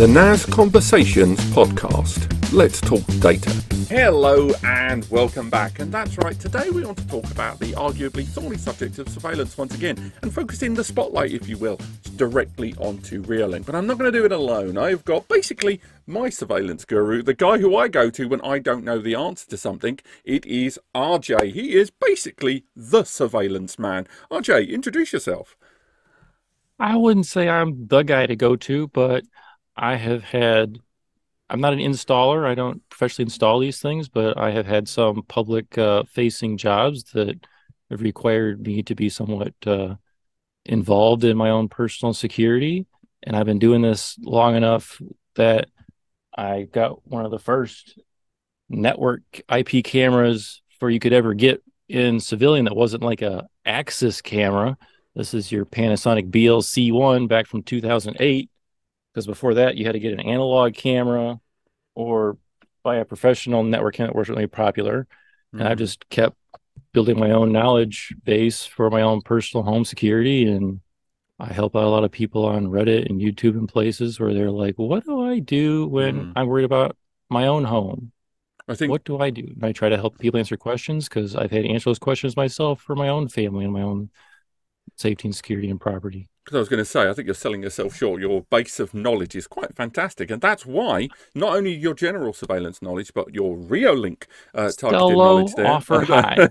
the NAS Conversations podcast. Let's talk data. Hello and welcome back. And that's right, today we want to talk about the arguably thorny subject of surveillance once again, and focusing the spotlight, if you will, directly onto Reolink. But I'm not going to do it alone. I've got basically my surveillance guru, the guy who I go to when I don't know the answer to something. It is RJ. He is basically the surveillance man. RJ, introduce yourself. I wouldn't say I'm the guy to go to, but I'm not an installer. I don't professionally install these things, but I have had some public facing jobs that have required me to be somewhat involved in my own personal security. And I've been doing this long enough that I got one of the first network IP cameras for you could ever get in civilian that wasn't like a Axis camera. This is your Panasonic BLC1 back from 2008, because before that you had to get an analog camera or buy a professional network camera that wasn't really popular. And I just kept building my own knowledge base for my own personal home security. And I help out a lot of people on Reddit and YouTube and places where they're like, what do I do when I'm worried about my own home? What do I do? And I try to help people answer questions, because I've had to answer those questions myself for my own family and my own safety and security and property. Because I was going to say, I think you're selling yourself short. Your base of knowledge is quite fantastic. And that's why not only your general surveillance knowledge, but your Reolink targeted knowledge there. Offer high.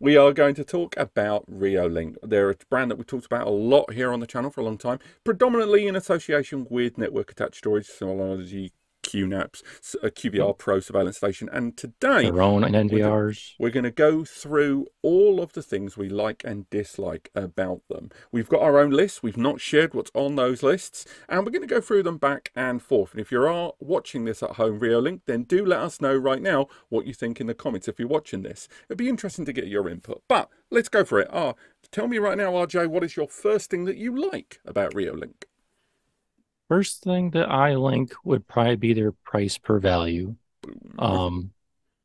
We are going to talk about Reolink. They're a brand that we talked about a lot here on the channel for a long time, predominantly in association with network attached storage, Synology QNAPs, a QVR Pro surveillance station. And today, their own and NVRs. We're going to go through all of the things we like and dislike about them. We've got our own lists. We've not shared what's on those lists, and we're going to go through them back and forth. And if you are watching this at home, Reolink, then do let us know right now what you think in the comments if you're watching this. It'd be interesting to get your input. But let's go for it. Tell me right now, RJ, what is your first thing that you like about Reolink? First thing that I link would probably be their price per value.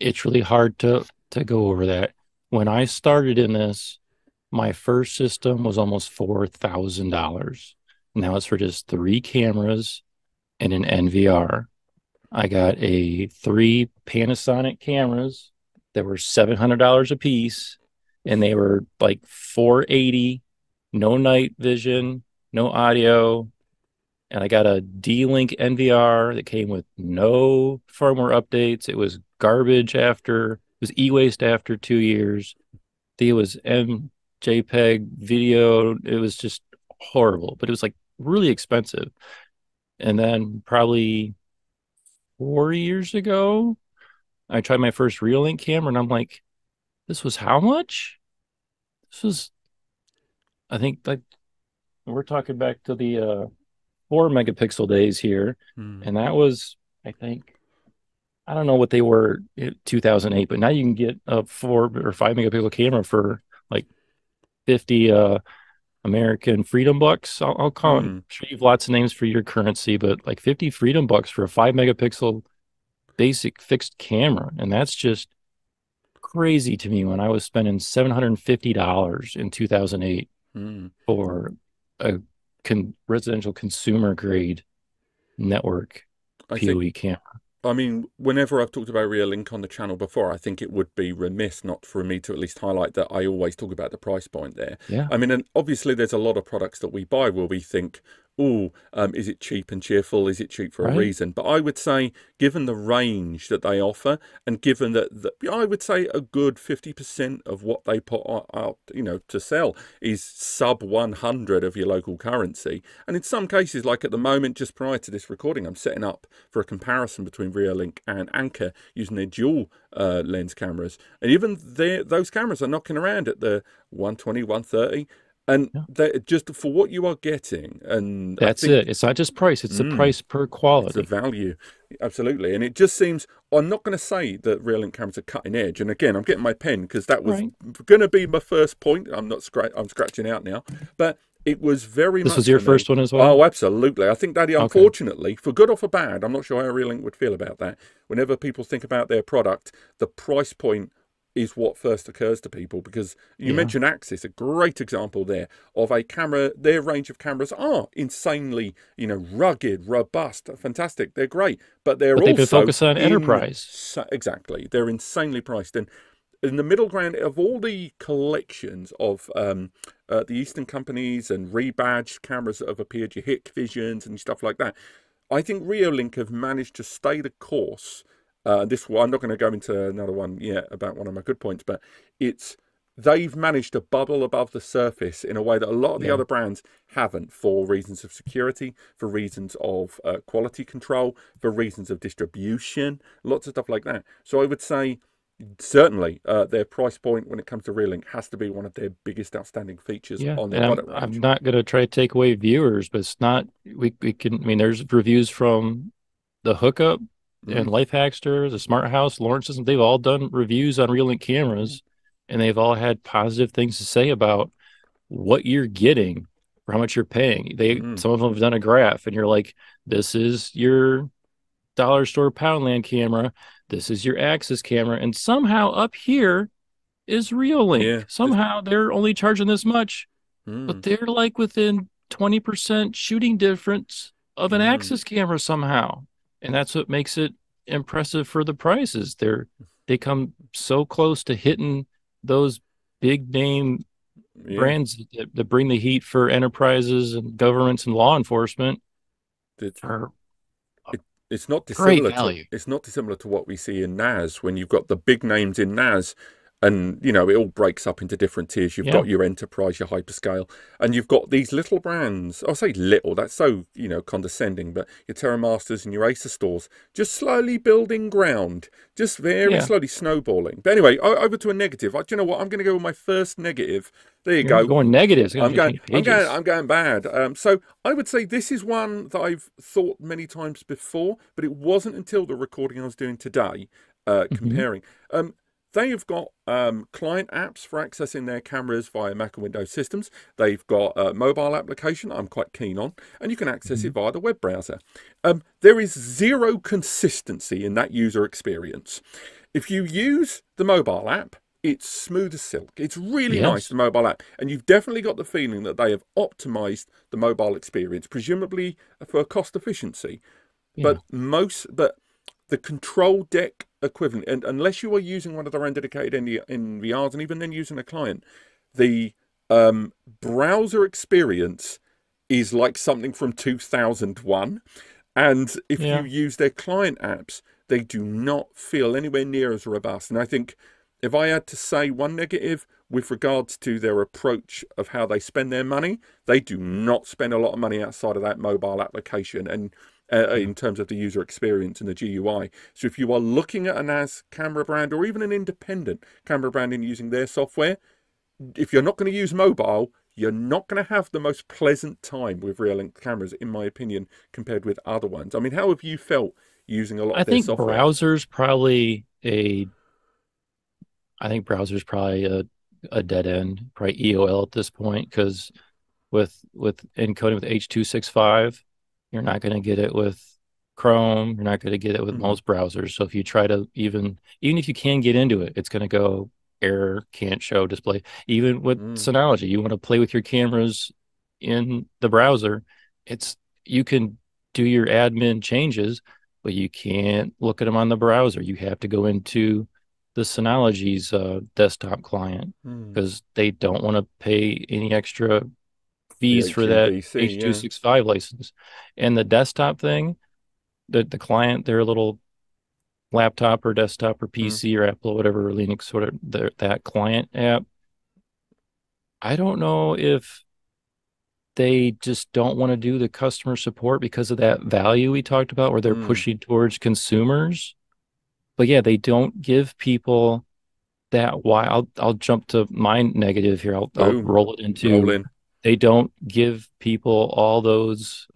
It's really hard to go over that. When I started in this, my first system was almost $4,000. Now it's for just 3 cameras and an NVR. I got 3 Panasonic cameras that were $700 a piece, and they were like $480, no night vision, no audio. And I got a D-Link NVR that came with no firmware updates. It was garbage it was e-waste after 2 years. It was MJPEG video. It was just horrible, but it was like really expensive. And then probably 4 years ago, I tried my first Reolink camera, and I'm like, this was how much? This was, I think, like, we're talking back to the 4 megapixel days here. And that was, I think, I don't know what they were in 2008, but now you can get a 4 or 5 megapixel camera for like 50 American freedom bucks. I'll call it, sure you have lots of names for your currency, but like 50 freedom bucks for a 5 megapixel basic fixed camera. And that's just crazy to me when I was spending $750 in 2008 for a residential consumer grade network PoE camera. I mean, whenever I've talked about Reolink on the channel before, I think it would be remiss not for me to at least highlight that I always talk about the price point there. Yeah. I mean, and obviously there's a lot of products that we buy where we think, is it cheap and cheerful? Is it cheap for a reason? But I would say, given the range that they offer, and given that I would say a good 50% of what they put out, to sell is sub 100 of your local currency. And in some cases, like at the moment, just prior to this recording, I'm setting up for a comparison between Reolink and Anker using their dual lens cameras. And even those cameras are knocking around at the 120, 130. And just for what you are getting, and that's it. It's not just price; it's the price per quality. It's the value, absolutely. And it just seems, I'm not going to say that Reolink cameras are cutting edge. And again, I'm getting my pen because that was going to be my first point. I'm scratching out now, but it was very much. This was your first one as well? Oh, absolutely. I think that, unfortunately, for good or for bad, I'm not sure how Reolink would feel about that. Whenever people think about their product, the price point is what first occurs to people, because you Yeah. mentioned Axis, a great example there of a camera. Their range of cameras are insanely, rugged, robust, fantastic. They're great, but they're But they've been also focused on enterprise. exactly, they're insanely priced. And in the middle ground of all the collections of the Eastern companies and rebadged cameras that have appeared, your Hikvisions and stuff like that, I think Reolink have managed to stay the course. This one, I'm not going to go into another one yet about one of my good points, but they've managed to bubble above the surface in a way that a lot of the Yeah. other brands haven't, for reasons of security, for reasons of quality control, for reasons of distribution, lots of stuff like that. So I would say certainly their price point when it comes to Reolink has to be one of their biggest outstanding features Yeah. on their And I'm product I'm range. not gonna try to take away viewers, but it's not we can I mean there's reviews from the Hookup and Mm, Life Hackster, the Smart House, Lawrence System. They've all done reviews on Reolink mm, cameras, and they've all had positive things to say about what you're getting for how much you're paying. mm, Some of them have done a graph, and you're like, this is your dollar store Poundland camera, this is your Axis camera, and somehow up here is Reolink. yeah. Somehow they're only charging this much, but Mm, they're like within 20% shooting difference of an mm, Axis camera somehow. And that's what makes it impressive for the prices. They come so close to hitting those big name yeah. brands that bring the heat for enterprises and governments and law enforcement It, for a it, it's not great dissimilar to value. what we see in NAS when you've got the big names in NAS. And it all breaks up into different tiers. You've Yeah. got your enterprise, your hyperscale, and you've got these little brands. I'll say little, that's so condescending, but your TerraMasters and your Acer stores just slowly building ground, just very Yeah. slowly snowballing. But anyway, over to a negative. Do you know what? I'm going to go with my first negative. There you You're go. going negative. It's going I'm to going, change I'm going, pages. I'm going bad. So I would say this is one that I've thought many times before, but it wasn't until the recording I was doing today, Mhm. comparing. They have got client apps for accessing their cameras via Mac and Windows systems. They've got a mobile application I'm quite keen on, and you can access it Mhm. via the web browser. There is zero consistency in that user experience. If you use the mobile app, it's smooth as silk. It's really nice, the Yes. mobile app. And you've definitely got the feeling that they have optimized the mobile experience, presumably for cost efficiency. Yeah. But the control deck equivalent, and unless you are using one of their own dedicated NVRs, and even then using a client, the browser experience is like something from 2001. And if you Yeah. use their client apps, they do not feel anywhere near as robust. And I think if I had to say one negative with regards to their approach of how they spend their money, they do not spend a lot of money outside of that mobile application and Yeah. in terms of the user experience and the GUI. So if you are looking at a NAS camera brand or even an independent camera brand and using their software, if you're not going to use mobile, you're not going to have the most pleasant time with Reolink cameras, in my opinion, compared with other ones. I mean, how have you felt using a lot I of their think software? browser's probably a I think browser's probably a dead end, probably EOL at this point, because with encoding with H.265, you're not going to get it with Chrome. You're not going to get it with Mm, most browsers. So if you try to even if you can get into it, it's going to go error, can't show display. Even with mm, Synology, you want to play with your cameras in the browser. It's you can do your admin changes, but you can't look at them on the browser. You have to go into the Synology's desktop client mm. because they don't want to pay any extra The fees for that HEVC, yeah. H.265 license. And the desktop thing, the client, their little laptop or desktop or Mm, PC or Apple, whatever Linux sort of that client app, I don't know if they just don't want to do the customer support because of that value we talked about where they're mm. pushing towards consumers. But yeah, they don't give people that why I'll jump to my negative here. I'll Boom. roll it Roll into in. they don't give people all those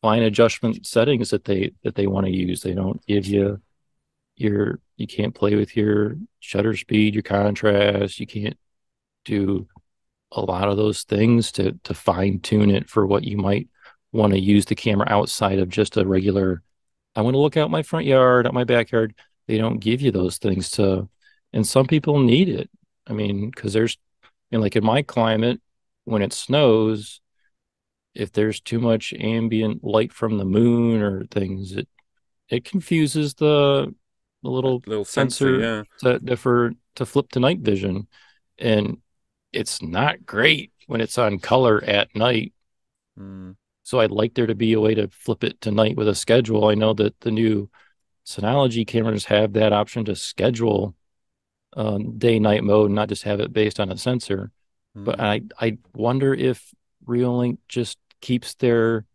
fine adjustment settings that they want to use. They don't give you you can't play with your shutter speed, your contrast. You can't do a lot of those things to fine tune it for what you might want to use the camera outside of just a regular. I want to look out my front yard, out my backyard. They don't give you those things to and some people need it. I mean, because there's, like in my climate, when it snows, if there's too much ambient light from the moon or things, it confuses the That little little sensor, sensor yeah. to flip to night vision, and it's not great when it's on color at night. Mm, So I'd like there to be a way to flip it to night with a schedule. I know that the new Synology cameras have that option to schedule day night mode, not just have it based on a sensor. But mm, I wonder if Reolink just keeps their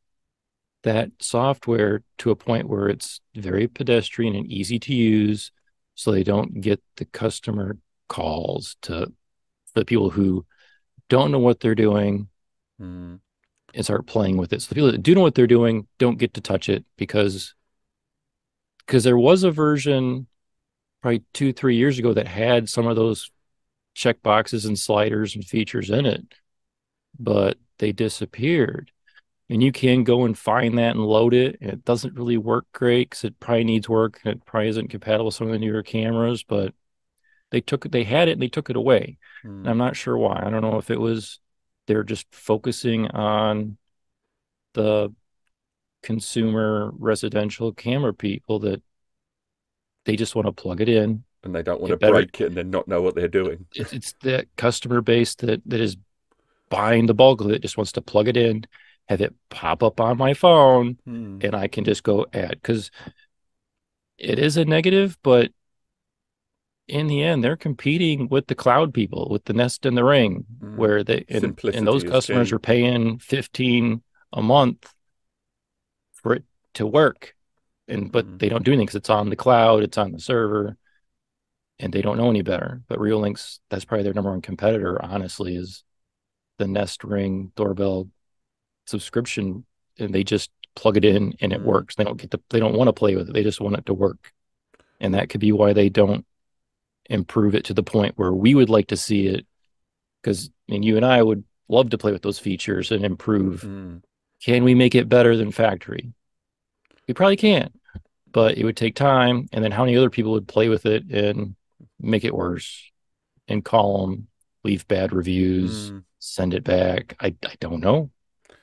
that software to a point where it's very pedestrian and easy to use, so they don't get the customer calls to the people who don't know what they're doing mm, and start playing with it. So the people that do know what they're doing don't get to touch it because there was a version probably 2 3 years ago that had some of those check boxes and sliders and features in it, but they disappeared. And you can go and find that and load it, and it doesn't really work great because it probably needs work and it probably isn't compatible with some of the newer cameras. But they had it and they took it away, and mm, I'm not sure why. I don't know if it was they're just focusing on the consumer residential camera people that they just want to plug it in, and they don't want to get better. break it and then not know what they're doing. It's the customer base that is buying the bulk of it, just wants to plug it in, have it pop up on my phone, Mm, and I can just go add. Because it is a negative, but in the end, they're competing with the cloud people, with the Nest and the Ring, mm. where and those Simplicity is customers king. are paying 15 a month for it to work. But Mm, they don't do anything because it's on the cloud, it's on the server, and they don't know any better. But Reolink's, that's probably their number one competitor, honestly, is the Nest Ring doorbell subscription, and they just plug it in and it mm, works. They don't want to play with it. They just want it to work. And that could be why they don't improve it to the point where we would like to see it. Because I mean, you and I would love to play with those features and improve. mm, Can we make it better than factory? We probably can't, but it would take time. And then how many other people would play with it and make it worse and call them, leave bad reviews, mm. send it back? I don't know.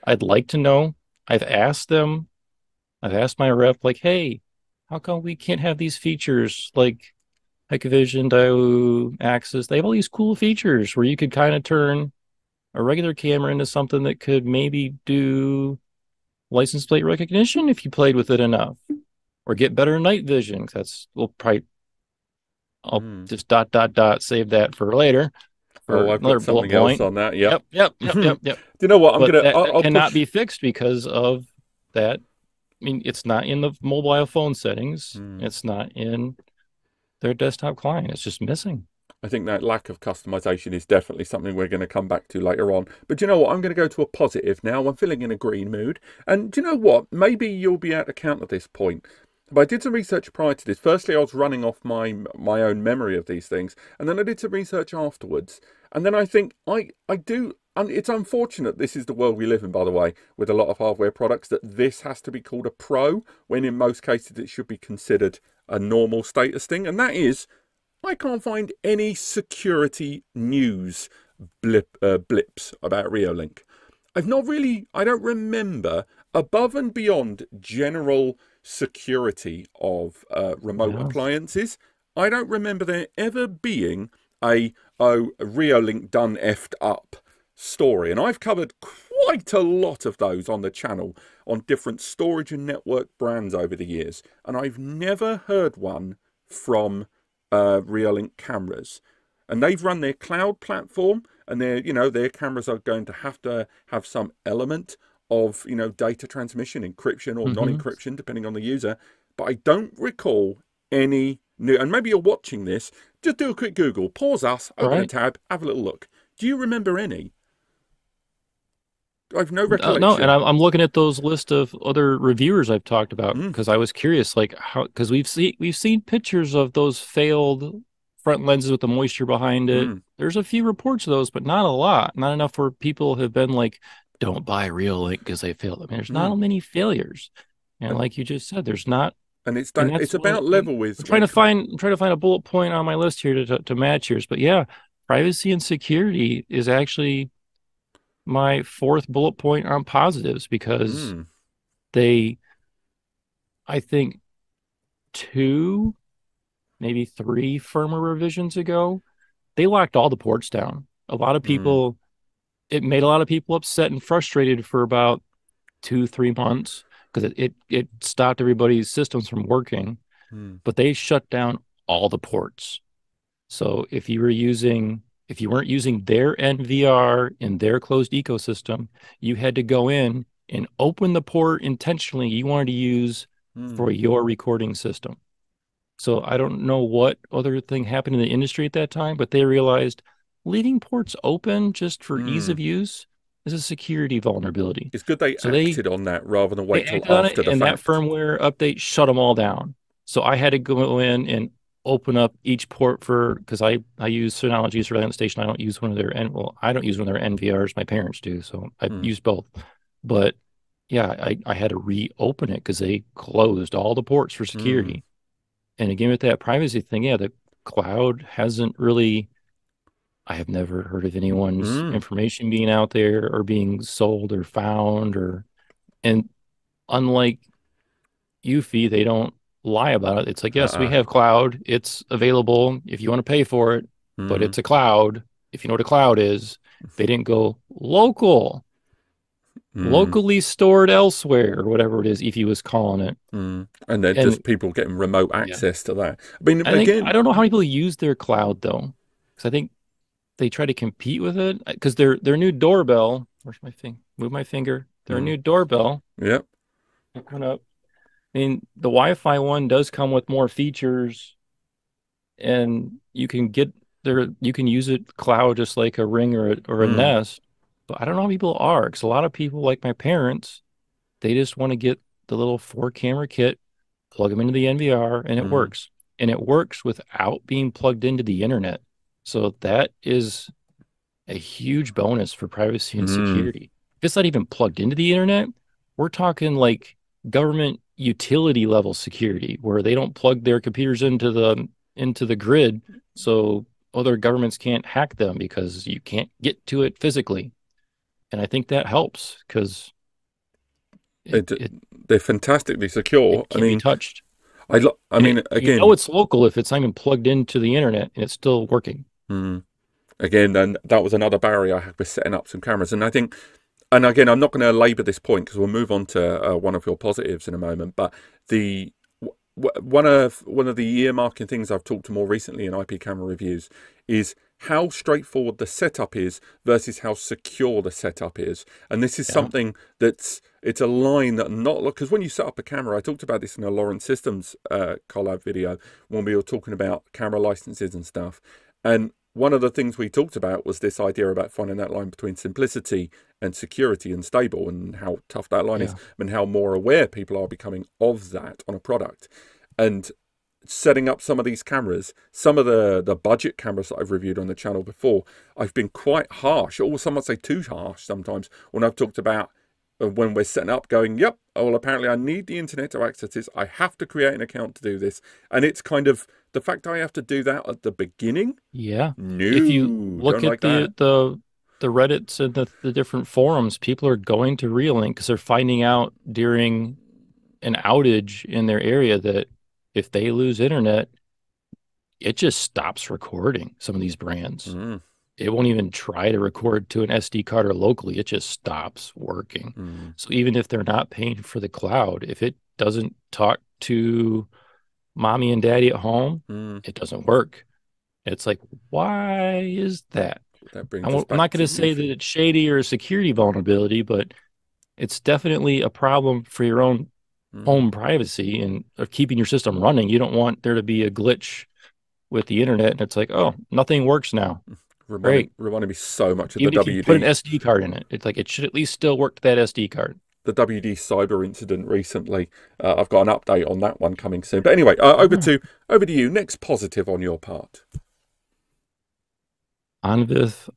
I'd like to know. I've asked them. I've asked my rep, like, hey, how come we can't have these features like Hikvision, Diode, Axis? They have all these cool features where you could kind of turn a regular camera into something that could maybe do license plate recognition if you played with it enough, or get better night vision. We'll probably, I'll Mm. just dot dot dot save that for later Oh, for I've another got bullet something else point. on that. Yep. Yep, yep, yep, Do yep, yep. you know what? But that I'll cannot push. be fixed because of that. I mean, it's not in the mobile phone settings. Mm. It's not in their desktop client. It's just missing. I think that lack of customization is definitely something we're going to come back to later on. But do you know what? I'm going to go to a positive now. I'm feeling in a green mood. And do you know what? Maybe you'll be able to counter this point. But I did some research prior to this. Firstly, I was running off my own memory of these things, and then I did some research afterwards. And then I think I do. And it's unfortunate this is the world we live in, by the way, with a lot of hardware products, that this has to be called a pro, when in most cases it should be considered a normal status thing. And that is, I can't find any security news blips about Reolink. I don't remember, above and beyond general security of remote Yeah. appliances, I don't remember there ever being Reolink done effed up story. And I've covered quite a lot of those on the channel on different storage and network brands over the years. And I've never heard one from Reolink cameras. And they've run their cloud platform, and their cameras are going to have some element of data transmission, encryption or Mm-hmm. non-encryption, depending on the user. But I don't recall any new. And maybe you're watching this. Just do a quick Google, pause us, All open a right. tab, have a little look. Do you remember any? I've no No, and recollection. I'm looking at those list of other reviewers I've talked about Mm, because I was curious, like how because we've seen pictures of those failed front lenses with the moisture behind it. mm. There's a few reports of those, but not a lot. Not enough where people have been like, "Don't buy Reolink because they failed." I mean, there's not Mm. many failures, and And like you just said, there's not And it's And that that's it's what about level with I'm when trying it to comes. find. I'm trying to find a bullet point on my list here to match yours. But yeah, privacy and security is actually my fourth bullet point on positives because Mm, they, I think, two, maybe three firmware revisions ago, they locked all the ports down. A lot of mm, people, it made a lot of people upset and frustrated for about 2, 3 months because it stopped everybody's systems from working. mm, But they shut down all the ports. So if you weren't using their NVR in their closed ecosystem, you had to go in and open the port intentionally you wanted to use mm, for your recording system. So I don't know what other thing happened in the industry at that time, but they realized leaving ports open just for ease mm. of use is a security vulnerability. It's good they So acted on that rather than they wait till acted on after it, the and that fact. firmware update shut them all down. So I had to go in and open up each port for because I use Synology surveillance station. I don't use one of their I don't use one of their NVRs. My parents do, so I've Mm, used both. But yeah, I had to reopen it because they closed all the ports for mm, security. And again, with that privacy thing, yeah, the cloud hasn't really. I have never heard of anyone's mm. information being out there or being sold or found or and unlike Eufy, they don't lie about it. It's like, yes, we Uh-uh. have cloud. It's available if you want to pay for it, but Mm, it's a cloud. If you know what a cloud is, they didn't go local, mm, locally stored elsewhere, or whatever it is, Eufy was calling it. mm. And then And just people getting remote yeah, access to that. I mean, I again, don't know how many people use their cloud though, because I think they try to compete with it. Because their new doorbell, where's my thing? Move my finger. Their mm, new doorbell. yep. Open up. I mean, the Wi-Fi one does come with more features and you can get there you can use it cloud just like a ring or a Mm, nest, but I don't know how people are because a lot of people like my parents, they just want to get the little 4 camera kit, plug them into the NVR, mm, and it works without being plugged into the internet. So that is a huge bonus for privacy and mm. security. If it's not even plugged into the internet, we're talking like government utility level security where they don't plug their computers into the grid so other governments can't hack them because you can't get to it physically. And I think that helps because it, It, it they're fantastically secure. it can't be touched. I And mean, you know again, it's local if it's not even plugged into the internet and it's still working. mm, again, and that was another barrier I had with setting up some cameras. And I think, and again, I'm not going to labour this point because we'll move on to one of your positives in a moment. But the one of the earmarking things I've talked to more recently in IP camera reviews is how straightforward the setup is versus how secure the setup is. And this is Yeah. something it's a line that not because when you set up a camera, I talked about this in a Lawrence Systems collab video when we were talking about camera licenses and stuff. And one of the things we talked about was this idea about finding that line between simplicity and security and stable and how tough that line is Yeah. and how more aware people are becoming of that on a product. And setting up some of these cameras, some of the budget cameras that I've reviewed on the channel before, I've been quite harsh, or some might say too harsh sometimes, when I've talked about when we're setting up going, yep, oh, well, apparently I need the internet to access this. I have to create an account to do this. And it's kind of the fact I have to do that at the beginning. Yeah. If you No, look don't at like that. the Reddits and the different forums, people are going to Reolink because they're finding out during an outage in their area that if they lose internet, it just stops recording some of these brands. Mm, It won't even try to record to an SD card or locally. It just stops working. mm, So even if they're not paying for the cloud, if it doesn't talk to mommy and daddy at home, mm. it doesn't work. It's like, why is that? That brings us I'm back not to going to say that Eufy. it's shady or a security vulnerability, but it's definitely a problem for your own Mm. home privacy and of keeping your system running. You don't want there to be a glitch with the internet and it's like, oh, nothing works now. Great. Reminded me so much of the Even if you put an WD SD card in it, it's like it should at least still work to that SD card. the WD cyber incident recently. I've got an update on that one coming soon. But anyway, over to you. Next positive on your part. Onvif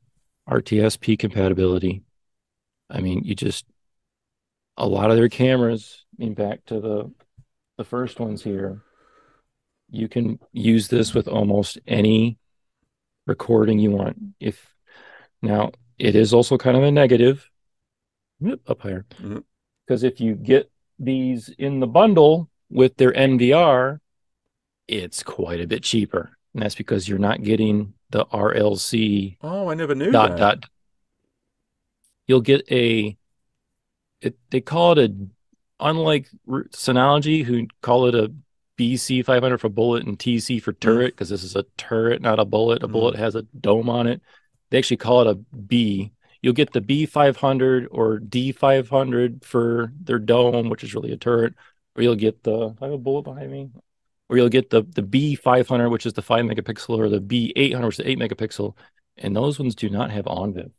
RTSP compatibility. I mean, you just a lot of their cameras, I mean, back to the the first ones here, you can use this with almost any recording you want. If now it is also kind of a negative up higher Mm. because if you get these in the bundle with their NVR, it's quite a bit cheaper. And that's because you're not getting the RLC Oh, I never knew dot that. dot. You'll get they call it a, unlike Synology, who call it a BC 500 for bullet and TC for Mm. turret, because this is a turret, not a bullet. A Mm. bullet has a dome on it. They actually call it a B. You'll get the B500 or D500 for their dome, which is really a turret, or you'll get the, I have a bullet behind me, or you'll get the B500, which is the 5 megapixel, or the B800, which is the 8 megapixel. And those ones do not have Onvif.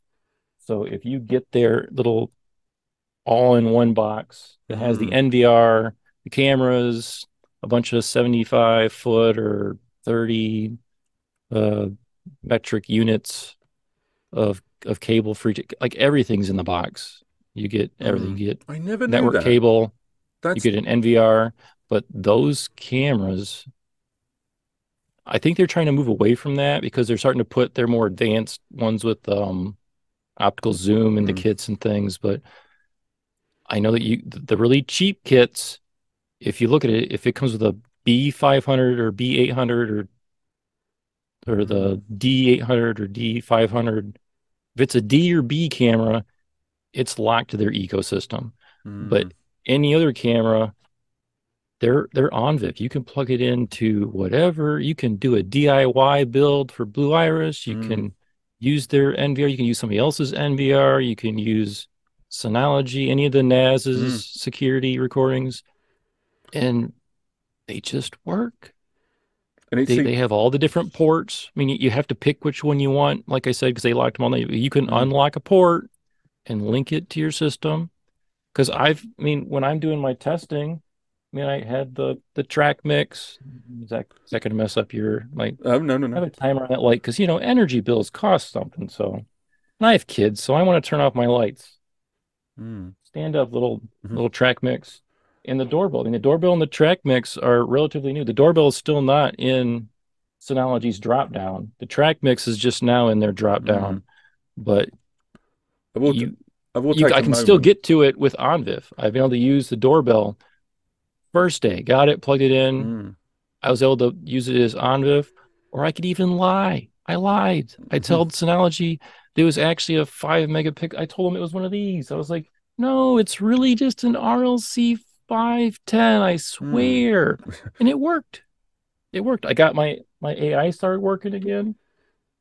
So if you get their little all-in-one box that has the Mm. NVR, the cameras, a bunch of 75-foot or 30 uh, metric units of cable free, like everything's in the box. You get everything. Mm. You get I never knew network that. cable, you That's get an NVR, but those cameras, I think they're trying to move away from that because they're starting to put their more advanced ones with optical zoom in the mm. kits and things. But I know that the really cheap kits, if you look at it, if it comes with a B500 or B800 or Mm. the D800 or D500, if it's a D or B camera, it's locked to their ecosystem. Mm. But any other camera, they're Onvif. You can plug it into whatever. You can do a DIY build for Blue Iris. You Mm. can use their NVR. You can use somebody else's NVR. You can use Synology, any of the Mm. NAS's security recordings, and they just work. And it They see. have all the different ports. I mean, you have to pick which one you want, like I said, because they locked them all. You can Mm. unlock a port and link it to your system. Because I mean, when I'm doing my testing, I mean, I had the track mix. Is that going to mess up your like? Oh, no, no, I no. have a timer on that light because energy bills cost something. So, and I have kids, so I want to turn off my lights. Mm. Stand up Mhm. little track mix in the doorbell. I mean, the doorbell and the track mix are relatively new. The doorbell is still not in Synology's drop down. The track mix is just now in their drop Mm. down, but I will. you I will take I a can still moment. get to it with Onvif. I've been able to use the doorbell first day, got it, plugged it in. Mm. I was able to use it as Onvif, or I could even lie. I lied. I Mhm. told Synology there was actually a 5 megapixel. I told them it was one of these. I was like, no, it's really just an RLC 510. I Mm. swear. And it worked. It worked. I got my AI started working again.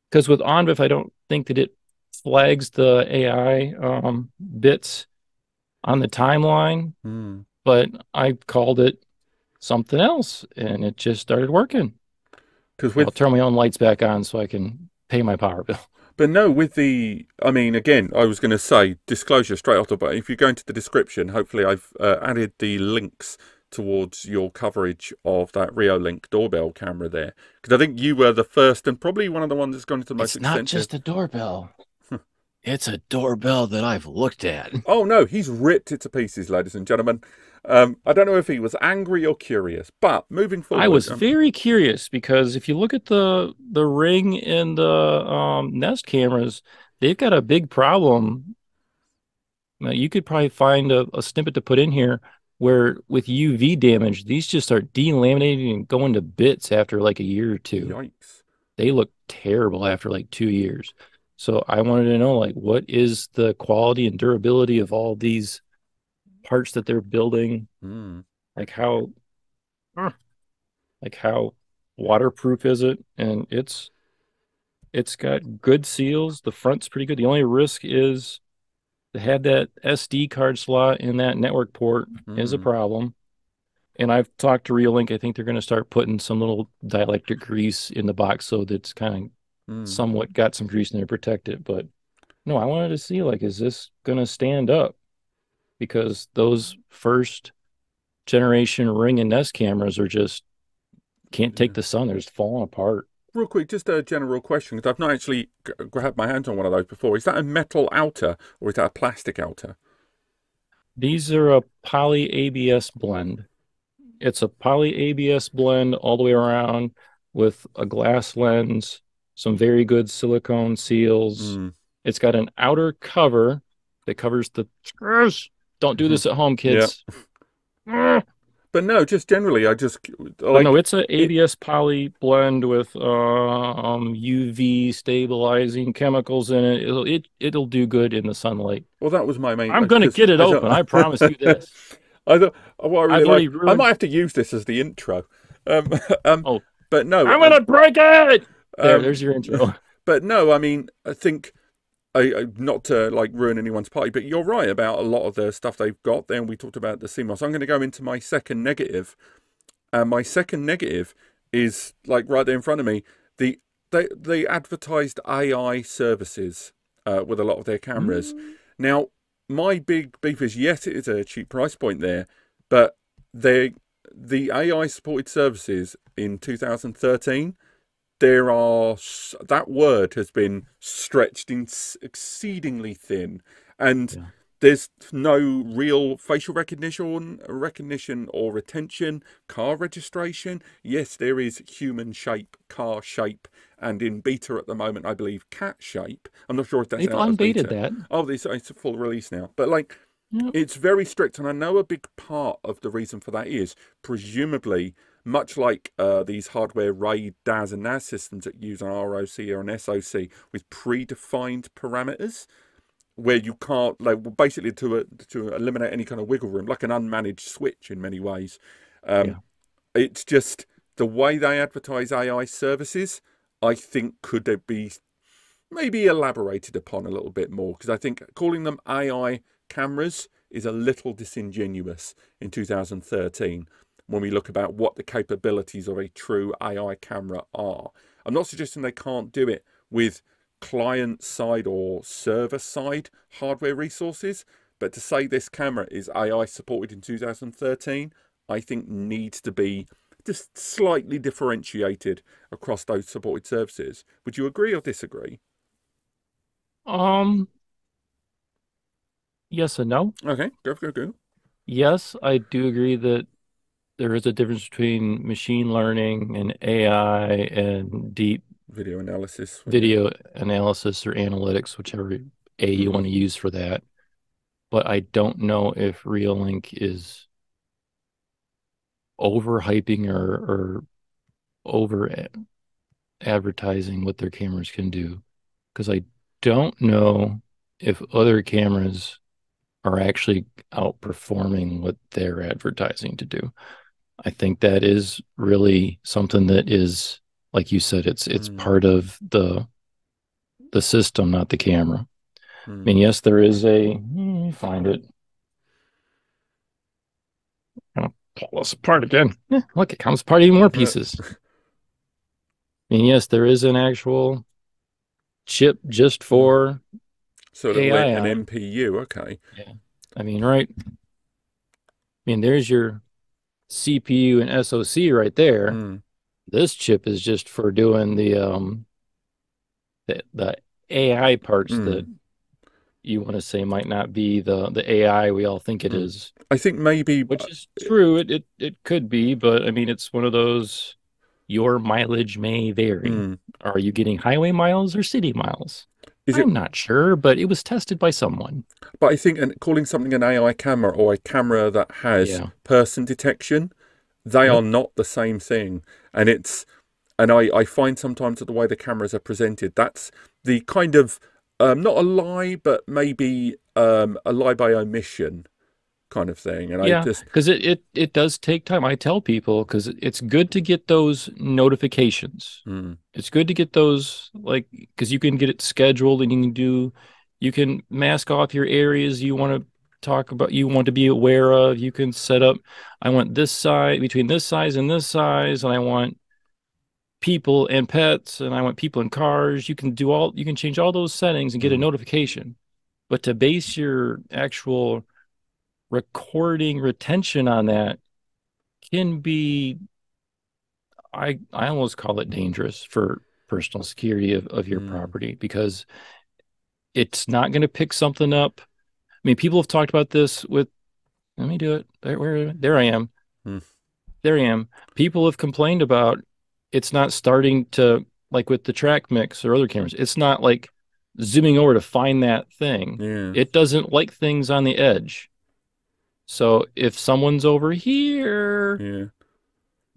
Because with Onvif, I don't think that it flags the AI bits on the timeline, Mm. but I called it something else and it just started working. Because I'll with turn my own lights back on so I can pay my power bill. But no, with the, I mean, again, I was going to say disclosure straight off the bat. If you go into the description, hopefully I've added the links towards your coverage of that Reolink doorbell camera there. Because I think you were the first and probably one of the ones that's gone into the most It's not extensive. just a doorbell. It's a doorbell that I've looked at. Oh no, he's ripped it to pieces, ladies and gentlemen. I don't know if he was angry or curious, but moving I forward, was very curious because if you look at the Ring and the Nest cameras, they've got a big problem. Now, you could probably find a snippet to put in here where with UV damage, these just start delaminating and going to bits after like a year or two. yikes. They look terrible after like 2 years. So I wanted to know like what is the quality and durability of all these parts that they're building? Mm, Like how waterproof is it? And it's got good seals. The front's pretty good. The only risk is to have that SD card slot in that network port is a mm, problem. And I've talked to Reolink. I think they're going to start putting some little dielectric grease in the box so that's kind of mm. somewhat got some grease in there to protect it. But no, I wanted to see like, is this going to stand up? Because those first generation Ring and Nest cameras are just can't take Yeah. the sun. They're just falling apart. Real quick, just a general question, because I've not actually grabbed my hands on one of those before. Is that a metal outer or is that a plastic outer? These are a poly ABS blend. It's a poly ABS blend all the way around with a glass lens, some very good silicone seals. Mm. It's got an outer cover that covers the screws. Don't do Hmm. this at home, Yeah. kids. But But no, just generally, I just no, like it's a it. ABS poly blend with UV stabilizing chemicals in it. It'll do good in the sunlight. Well, that was my main I'm gonna because get it I open. thought I promise you this. I thought what I really I've already like. I might ruined. have to use this as the intro. Um, um, Oh, but no, I'm gonna break it. There's um, your intro. but no. I mean, I think not to like ruin anyone's party, but you're right about a lot of the stuff they've got. Then we talked about the CMOS. I'm going to go into my second negative, and my second negative is like right there in front of me. The they advertised AI services with a lot of their cameras. Mm, Now, my big beef is yes, it is a cheap price point there, but they the AI supported services in 2013 there are that word has been stretched in exceedingly thin, and yeah. there's no real facial recognition or retention. Car registration, yes, there is human shape, car shape, and in beta at the moment, I believe cat shape. I'm not sure if that's They've out of unbaited beta. that. Oh, it's a full release now, but like Yep. it's very strict, and I know a big part of the reason for that is presumably much like these hardware RAID, DAS, and NAS systems that use an ROC or an SOC with predefined parameters, where you can't, like, basically to eliminate any kind of wiggle room, like an unmanaged switch in many ways. Um, Yeah. it's just the way they advertise AI services. I think could there be maybe elaborated upon a little bit more because I think calling them AI cameras is a little disingenuous in 2013 when we look about what the capabilities of a true AI camera are. I'm not suggesting they can't do it with client side or server side hardware resources, but to say this camera is AI supported in 2013, I think needs to be just slightly differentiated across those supported services. Would you agree or disagree? Um, yes and no. Okay, go. Yes, I do agree that there is a difference between machine learning and AI and deep Video analysis, yeah. video analysis or analytics, whichever A you Mm, want to use for that. But I don't know if Reolink is overhyping or over advertising what their cameras can do. Because I don't know if other cameras are actually outperforming what they're advertising to do. I think that is really something that is, like you said, it's mm, part of the system, not the camera. I mm. mean, yes, there is a let me find it. I'll pull this apart again. Look, it comes apart even more pieces. I mean, yes, there is an actual chip just Mm. for So a little AI an on it. MPU, okay. Yeah. I mean, right. I mean, there's your CPU and SoC right there. Mm, This chip is just for doing the AI parts that mm, you want to say might not be the AI we all think it mm. is, I think maybe, which is true. It could be, but I mean, it's one of those your mileage may vary. mm. Are you getting highway miles or city miles? Is it? I'm not sure, but it was tested by someone. But I think calling something an AI camera or a camera that has Yeah. person detection, they are Yep. not the same thing. And it's and I find sometimes that the way the cameras are presented, that's the kind of not a lie, but maybe a lie by omission kind of thing. And I Yeah, just because it does take time. I tell people because it's good to get those notifications. mm, It's good to get those like because you can get it scheduled and you can mask off your areas you want to talk about, you want to be aware of. You can set up, I want this size between this size and this size, and I want people and pets, and I want people and cars. You can change all those settings and get a mm, notification. But to base your actual recording retention on that can be I almost call it dangerous for personal security of your mm, property because it's not going to pick something up. I mean, people have talked about this with let me do it. There I am. mm. there I am. People have complained about it's not starting to, like with the track mix or other cameras, it's not like zooming over to find that thing. Yeah, It doesn't like things on the edge. So if someone's over here, yeah,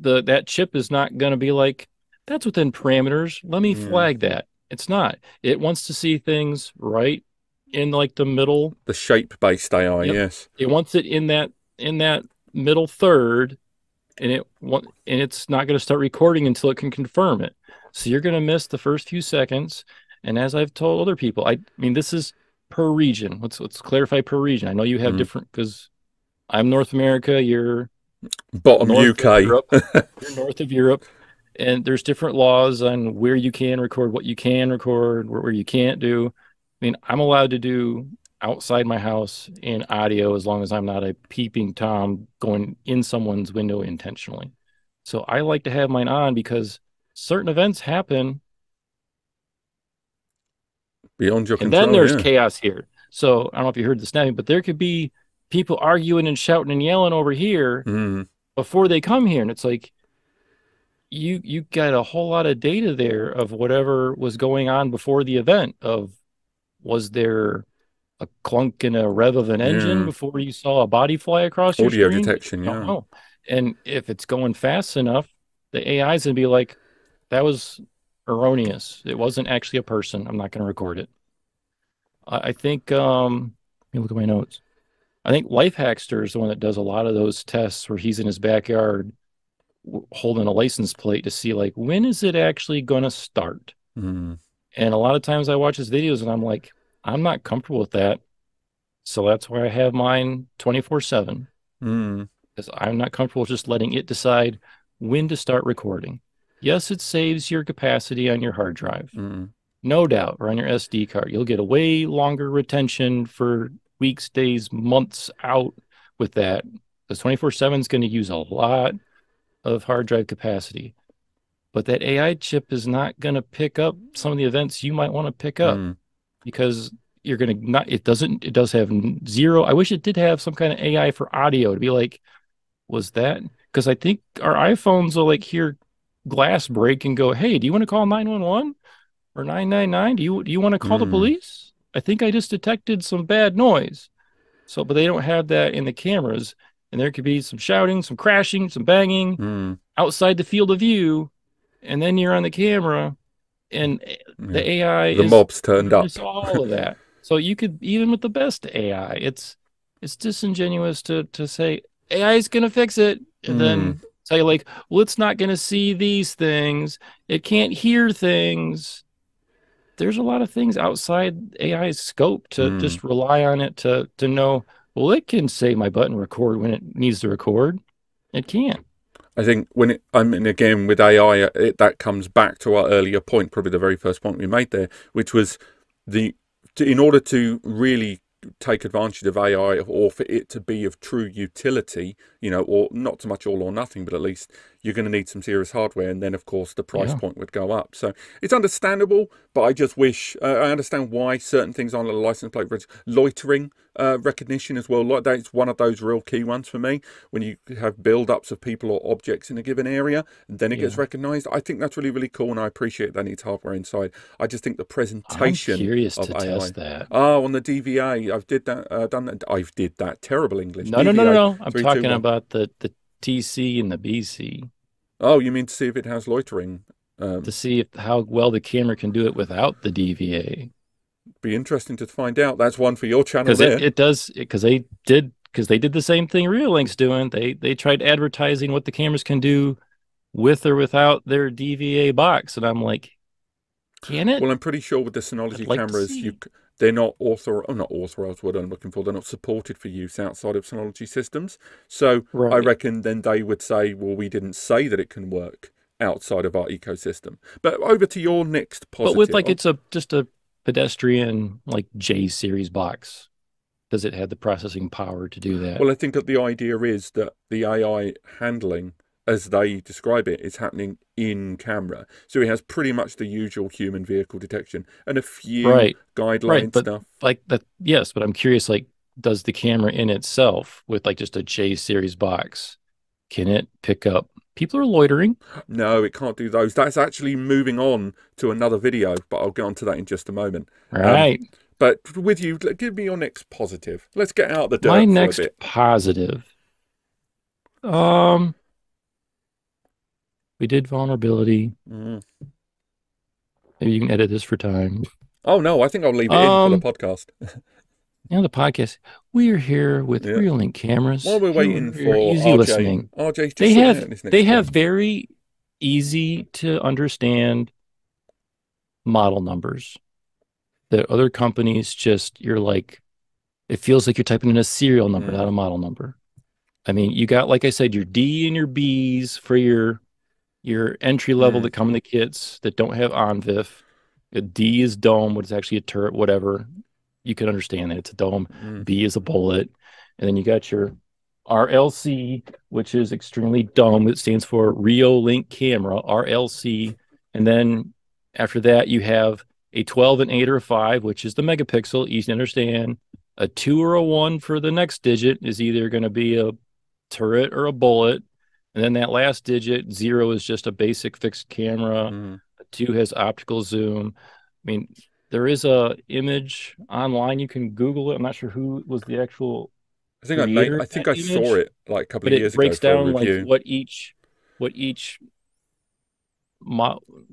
that chip is not going to be like, that's within parameters. Let me yeah. flag that. It's not. It wants to see things right in like the middle. The shape-based AI, Yep. yes. It wants it in that middle third, and it's not going to start recording until it can confirm it. So you're going to miss the first few seconds. And as I've told other people, I mean this is per region. Let's clarify per region. I know you have Mm. different because I'm North America, you're Bottom north of UK. Europe, you're north of Europe, and there's different laws on where you can record, what you can record, where you can't do. I mean, I'm allowed to do outside my house in audio as long as I'm not a peeping Tom going in someone's window intentionally. So I like to have mine on because certain events happen, Beyond your and then control, there's yeah. chaos here. So I don't know if you heard the snapping, but there could be people arguing and shouting and yelling over here Mm. before they come here, and it's like you got a whole lot of data there of whatever was going on before the event of was there a clunk and a rev of an engine Yeah. before you saw a body fly across your Audio screen? detection, Don't yeah. know. And if it's going fast enough, the AI is gonna be like, that was erroneous. It wasn't actually a person. I'm not gonna record it. I think let me look at my notes. I think Lifehackster is the one that does a lot of those tests where he's in his backyard holding a license plate to see like when is it actually going to start. Mm. And a lot of times I watch his videos and I'm like, I'm not comfortable with that. So that's why I have mine 24/7 Mm. because I'm not comfortable just letting it decide when to start recording. Yes, it saves your capacity on your hard drive, Mm. no doubt, or on your SD card. You'll get a way longer retention for weeks, days, months out with that. Because 24/7 is going to use a lot of hard drive capacity. But that AI chip is not going to pick up some of the events you might want to pick up Mm. because you're going to not, it does have zero. I wish it did have some kind of AI for audio to be like, was that? Because I think our iPhones will like hear glass break and go, hey, do you want to call 911 or 999? Do you want to call the Mm. police? I think I just detected some bad noise. So, but they don't have that in the cameras. And there could be some shouting, some crashing, some banging Mm. outside the field of view, and then you're on the camera, and Yeah. the AI The is mob's turned gonna up. miss all of that. So you could even with the best AI, it's disingenuous to say AI is gonna fix it, and Mm. then say like, well, it's not gonna see these things, it can't hear things. There's a lot of things outside AI's scope to Mm. just rely on it to know. Well, it can say my button record when it needs to record. It can't. I think when I mean, again, with AI, that comes back to our earlier point, probably the very first point we made there, which was the in order to really take advantage of AI or for it to be of true utility, or not so much all or nothing, but at least you're going to need some serious hardware, and then of course the price Yeah. point would go up. So it's understandable, but I just wish I understand why certain things on a license plate loitering recognition as well. Like that's one of those real key ones for me. When you have build-ups of people or objects in a given area, and then it gets Yeah. recognized, I think that's really, really cool, and I appreciate that needs hardware inside. I just think the I'm presentation curious of to AI. test that. Oh, on the DVA, I've did that. Done that. I've did that. Terrible English. No, no, no, no, DVA no. I'm talking 321. about the TC and the BC Oh, you mean to see if it has loitering? to Um, see if how well the camera can do it without the DVA. be interesting to find out. That's one for your channel Because there. it does because they did the same thing Reolink's doing. They tried advertising what the cameras can do with or without their DVA box, and I'm like, can it? Well, I'm pretty sure with the I'd Synology like to cameras, see. they're not authorized. Oh, not authorized. What I'm looking for. They're not supported for use outside of Synology systems. So I Right. reckon then they would say, well, we didn't say that it can work outside of our ecosystem. But over to your next But with positive. like it's a just a pedestrian like J series box. Does it have the processing power to do that? Well, I think that the idea is that the AI handling, as they describe it, is happening in camera. So it has pretty much the usual human vehicle detection and a few Right. Right. guideline But stuff. like that, yes, but I'm curious, like, does the camera in itself with like just a J series box, Can it pick up? People are loitering. No, it can't do those. That's actually moving on to another video, but I'll get onto that in just a moment. All Um, right. but with you, give me your next positive. Let's get out the My dirt for a next bit. positive. Um, we did vulnerability. Mm. Maybe you can edit this for time. Oh no, I think I'll leave it in for the Um, podcast. the podcast. We are here with Yeah. Reolink While cameras. we're Here waiting for your for easy RJ, listening. RJ's just They sorting out have his they next have point. very easy to understand model numbers that other companies just you're like it feels like you're typing in a serial number, not Mm, a model number. I mean, you got like I said, your D and your B's for your entry level mm, that come in the kits that don't have Onvif. A D is dome, but it's actually a turret, whatever. You can understand that it's a dome. mm. B is a bullet. And then you got your RLC, which is extremely dumb. It stands for Reolink Camera, RLC. And then after that, you have a 12, an 8, or a 5, which is the megapixel, easy to understand. A 2 or a 1 for the next digit is either going to be a turret or a bullet. And then that last digit, 0, is just a basic fixed camera. Mm. A 2 has optical zoom. I mean, there is a image online. You can Google it. I'm not sure who was the actual creator I of think that I saw image, it like a couple but of it years ago breaks for a down like review. what each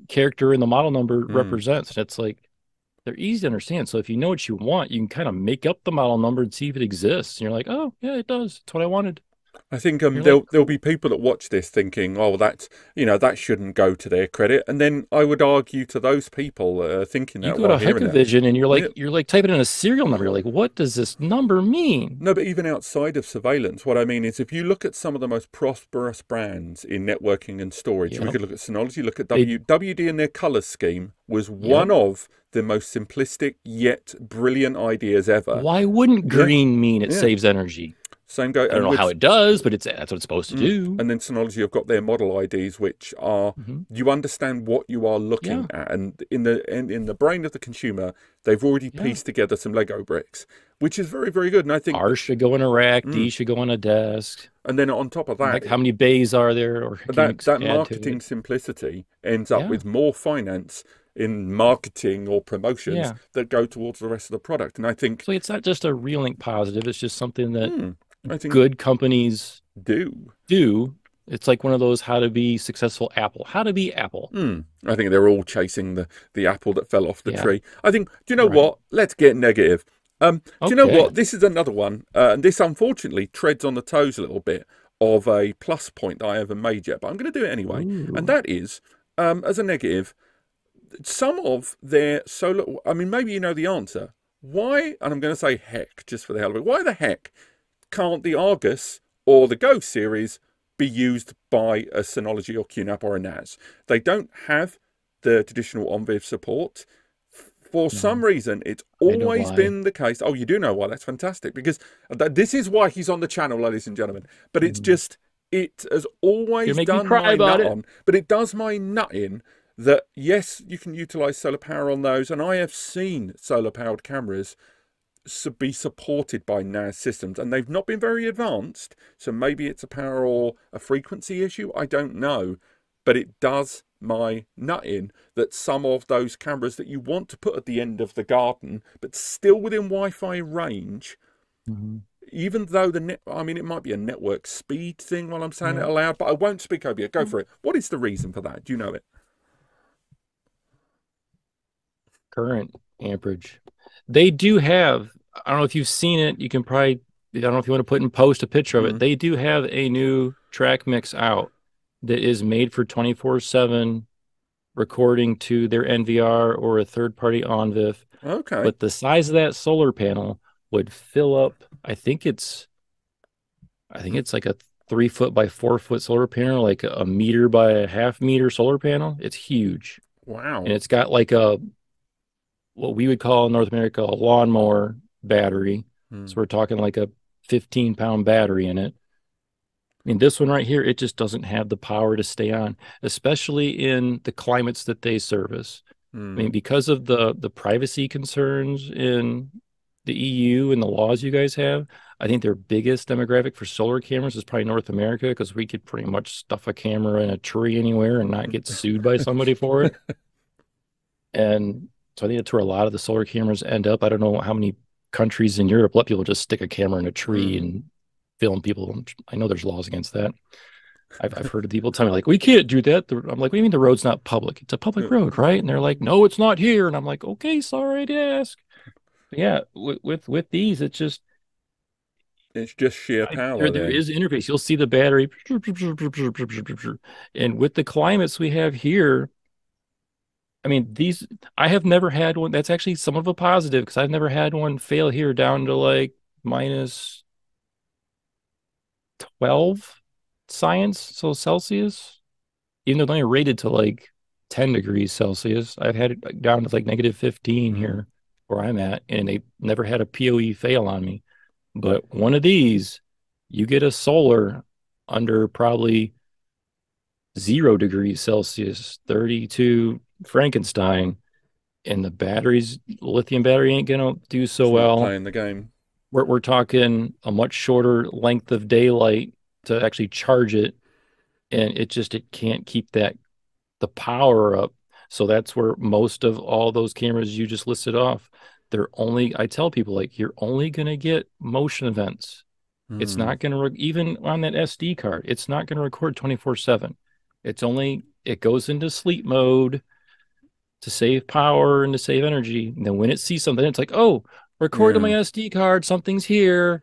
character in the model number Mm. represents. And it's like they're easy to understand. So if you know what you want, you can kind of make up the model number and see if it exists. And you're like, oh yeah, it does. It's what I wanted. I think You're like, there'll cool. be people that watch this thinking, oh, that's that shouldn't go to their credit, and then I would argue to those people thinking You that go to while hearing it, Hypervision and you're yeah, like typing in a serial number. You're like, what does this number mean? no, but even outside of surveillance, what I mean is if you look at some of the most prosperous brands in networking and storage, we Yep. could look at Synology, look at They WD and their color scheme was yep. one of the most simplistic yet brilliant ideas ever. Why wouldn't Yeah, green mean it yeah. saves energy? Same go I don't and know how with it does, but that's what it's supposed to Mm. do. And then Synology have got their model IDs, which are Hmm. you understand what you are looking Yeah, at, and in the brain of the consumer, they've already yeah. pieced together some Lego bricks, which is very very good. And I think, R should go in a rack, mm, D should go on a desk. and then on top of that, Like how many bays are there, or can you that add to marketing it? simplicity ends up Yeah, with more finance in marketing or promotions yeah. that go towards the rest of the product. And I think, So it's not just a Reolink positive. It's just something that mm, I think good companies do. do. It's like one of those how to be successful Apple. How to be Apple. I think they're all chasing the apple that fell off the Yeah, tree. I think, do you know right. what? Let's get negative. Do you know Okay. what? This is another one, and this unfortunately treads on the toes a little bit of a plus point that I haven't made yet, but I'm going to do it anyway. And Ooh. that is, as a negative, some of their solar. I mean, maybe you know the answer. Why? And I'm going to say heck, just for the hell of it. Why the heck can't the Argus or the Go series be used by a Synology or QNAP or a NAS? They don't have the traditional Onvif support. For No, some reason, it's I know always why. been the case. Oh, you do know why? That's fantastic because this is why he's on the channel, ladies and gentlemen. But it's Mm. just, it has You're always making me done cry my about nut it. on. But it does my nut in that, yes, you can utilize solar power on those. And I have seen solar powered cameras be supported by NAS systems, and they've not been very advanced. So maybe it's a power or a frequency issue. I don't know, but it does my nut in that some of those cameras that you want to put at the end of the garden, but still within Wi-Fi range, Hmm. even though I mean, it might be a network speed thing while I'm saying it Yeah. aloud, but I won't speak over you. Go for it. What is the reason for that? Do you know it? Current amperage. They do have, I don't know if you've seen it. You can probably, I don't know if you want to put in post a picture of it. Mm. They do have a new track mix out that is made for 24/7 recording to their NVR or a third party Onvif. Okay. But the size of that solar panel would fill up, I think it's like a 3 foot by 4 foot solar panel, like a meter by a half meter solar panel. It's huge. And Wow. it's got like what we would call in North America a lawnmower battery. So Mm. we're talking like a 15-pound battery in it. I mean, this one right here, it just doesn't have the power to stay on, especially in the climates that they service. I Mm. mean, because of the privacy concerns in the EU and the laws you guys have, I think their biggest demographic for solar cameras is probably North America because we could pretty much stuff a camera in a tree anywhere and not get sued by somebody for it. And so I think that's where a lot of the solar cameras end up. I don't know how many countries in Europe let people just stick a camera in a tree and film people. I know there's laws against that. I've heard of people tell me like, we can't do that. I'm like, what do you mean the road's not public? It's a public road, right? And they're like, no, it's not here. And I'm like, okay, sorry to ask. But yeah, with these, it's just sheer power there then. is interface. You'll see the battery, and with the climates we have here, I mean, these I have never had one. That's actually somewhat of a positive because I've never had one fail here down to like minus 12 science, so Celsius. Even though they're only rated to like 10 degrees Celsius, I've had it down to like negative 15 here where I'm at, and they never had a PoE fail on me. But one of these, you get a solar under probably 0 degrees Celsius, 32 Frankenstein, and the batteries, lithium battery ain't gonna do so It's not well. playing the game. We're talking a much shorter length of daylight to actually charge it, and it can't keep the power up. So that's where most of all those cameras you just listed off, I tell people like you're only gonna get motion events. It's not gonna even on that SD card, it's not gonna record 24/7. It goes into sleep mode to save power and to save energy. And then when it sees something, it's like, oh, record on my SD card, something's here.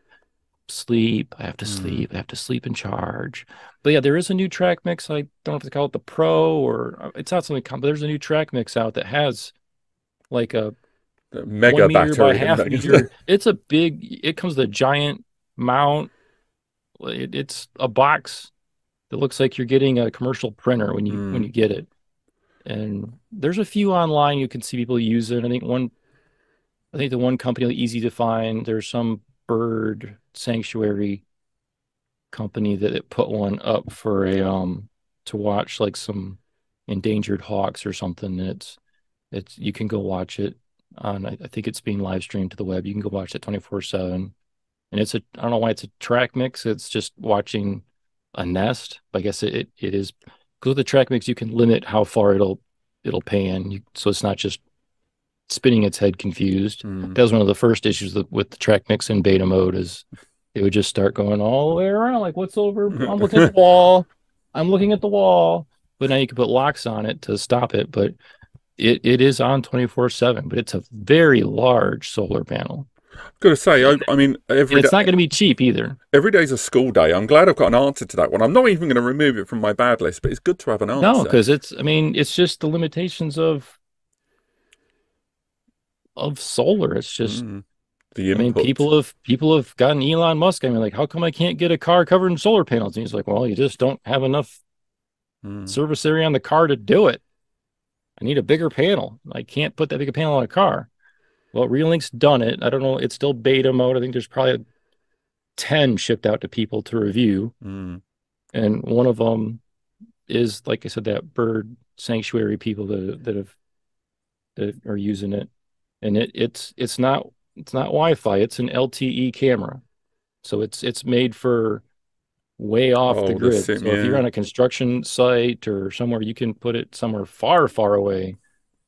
Sleep. I have to sleep. I have to sleep and charge. But yeah, there is a new track mix. I don't know if they call it the Pro or it's not something but there's a new track mix out that has like a mega 1 meter by battery. half meter. It comes with a giant mount. It's a box that looks like you're getting a commercial printer when you get it. And there's a few online you can see people use it. I think the one company easy to find. There's some bird sanctuary company that it put one up for a to watch like some endangered hawks or something. It's you can go watch it on. I think it's being live streamed to the web. You can go watch it 24/7. And I don't know why it's a track mix. It's just watching a nest. I guess it is because with the track mix you can limit how far it'll pan. So it's not just spinning its head confused. That was one of the first issues with the track mix in beta mode is it would just start going all the way around like what's over. I'm looking at the wall. I'm looking at the wall. But now you can put locks on it to stop it. But it is on 24/7. But it's a very large solar panel. Got to say, I mean, it's not going to be cheap either. Every day's a school day. I'm glad I've got an answer to that one. I'm not even going to remove it from my bad list, but it's good to have an answer. No, because it's just the limitations of solar. It's just the input. people have gotten Elon Musk. I mean, like, how come I can't get a car covered in solar panels? And he's like, well, you just don't have enough surface area on the car to do it. I need a bigger panel. I can't put that big a panel on a car. Well, Reolink's done it. I don't know. It's still beta mode. I think there's probably 10 shipped out to people to review. And one of them is, like I said, that bird sanctuary people that are using it. And it's not Wi-Fi. It's an LTE camera. So it's made for way off the grid. So if you're on a construction site or somewhere, you can put it somewhere far, far away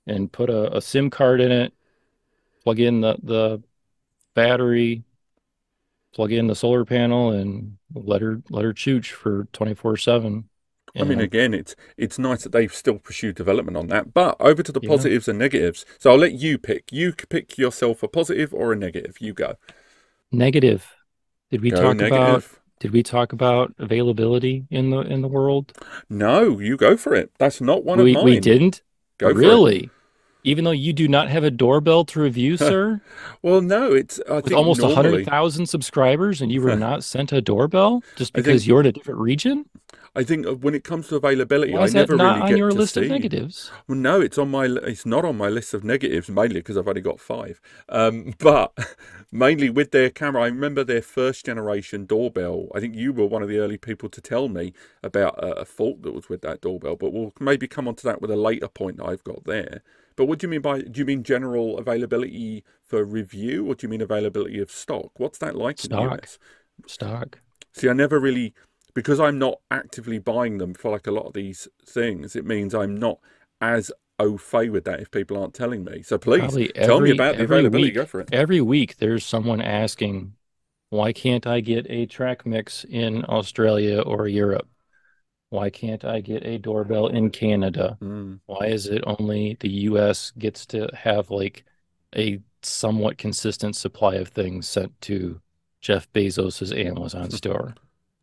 and put a SIM card in it. Plug in the battery, plug in the solar panel, and let her chooch for 24/7. I mean, again, it's nice that they've still pursued development on that. But over to the positives and negatives. So I'll let you pick. You pick yourself a positive or a negative. You go. Negative. Did we talk about availability in the world? No, you go for it. That's not one of mine. We didn't. Go really? For it. Even though you do not have a doorbell to review, sir? Well, no, I think almost normally, 100,000 subscribers and you were not sent a doorbell just because you're in a different region? I think when it comes to availability, Why I is that never not really on get your to list of see. negatives? Well, no, it's on my. It's not on my list of negatives, mainly because I've only got 5. But mainly with their camera, I remember their first generation doorbell. I think you were one of the early people to tell me about a fault that was with that doorbell. But we'll maybe come on to that with a later point that I've got there. But what do you mean by? Do you mean general availability for review, or do you mean availability of stock? What's that like in the Stock. US? Stock. See, I never really, because I'm not actively buying them for like a lot of these things, it means I'm not as au fait with that if people aren't telling me. So please Probably tell me every about the every availability. Go week. for it. Every week there's someone asking, why can't I get a track mix in Australia or Europe? Why can't I get a doorbell in Canada? Mm. Why is it only the US gets to have like a somewhat consistent supply of things sent to Jeff Bezos's Amazon store?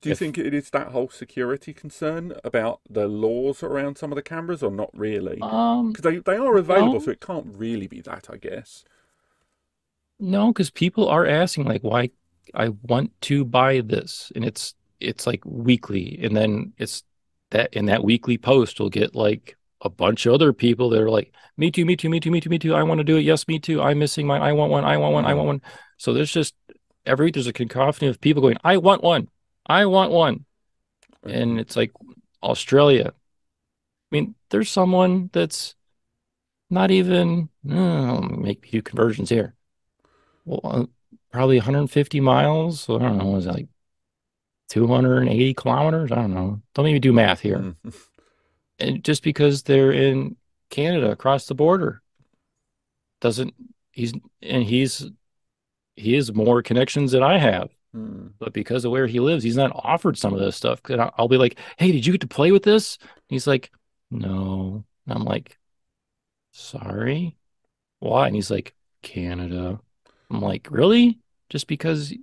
Do you If think it is that whole security concern about the laws around some of the cameras, or not really? Because they are available, so no, it can't really be that, I guess. no, because people are asking like why I want to buy this, and it's like weekly, and then it's that in that weekly post will get like a bunch of other people that are like, me too, me too, me too, me too, me too. I want to do it. Yes, me too. I'm missing mine. I want one. I want one. I Mm. want one. So there's just every week there's a cacophony of people going, I want one. I want one. And Okay. it's like Australia. I mean, there's someone that's not even make few conversions here. Well, probably 150 miles. So I don't know. Is it like 280 kilometers? I don't know. Don't even do math here. Mm. And just because they're in Canada across the border doesn't he's and he has more connections than I have. Mm. But because of where he lives, he's not offered some of this stuff. And I'll be like, "Hey, did you get to play with this?" He's like, "No." And I'm like, "Sorry, why?" And he's like, "Canada." I'm like, "Really? Just because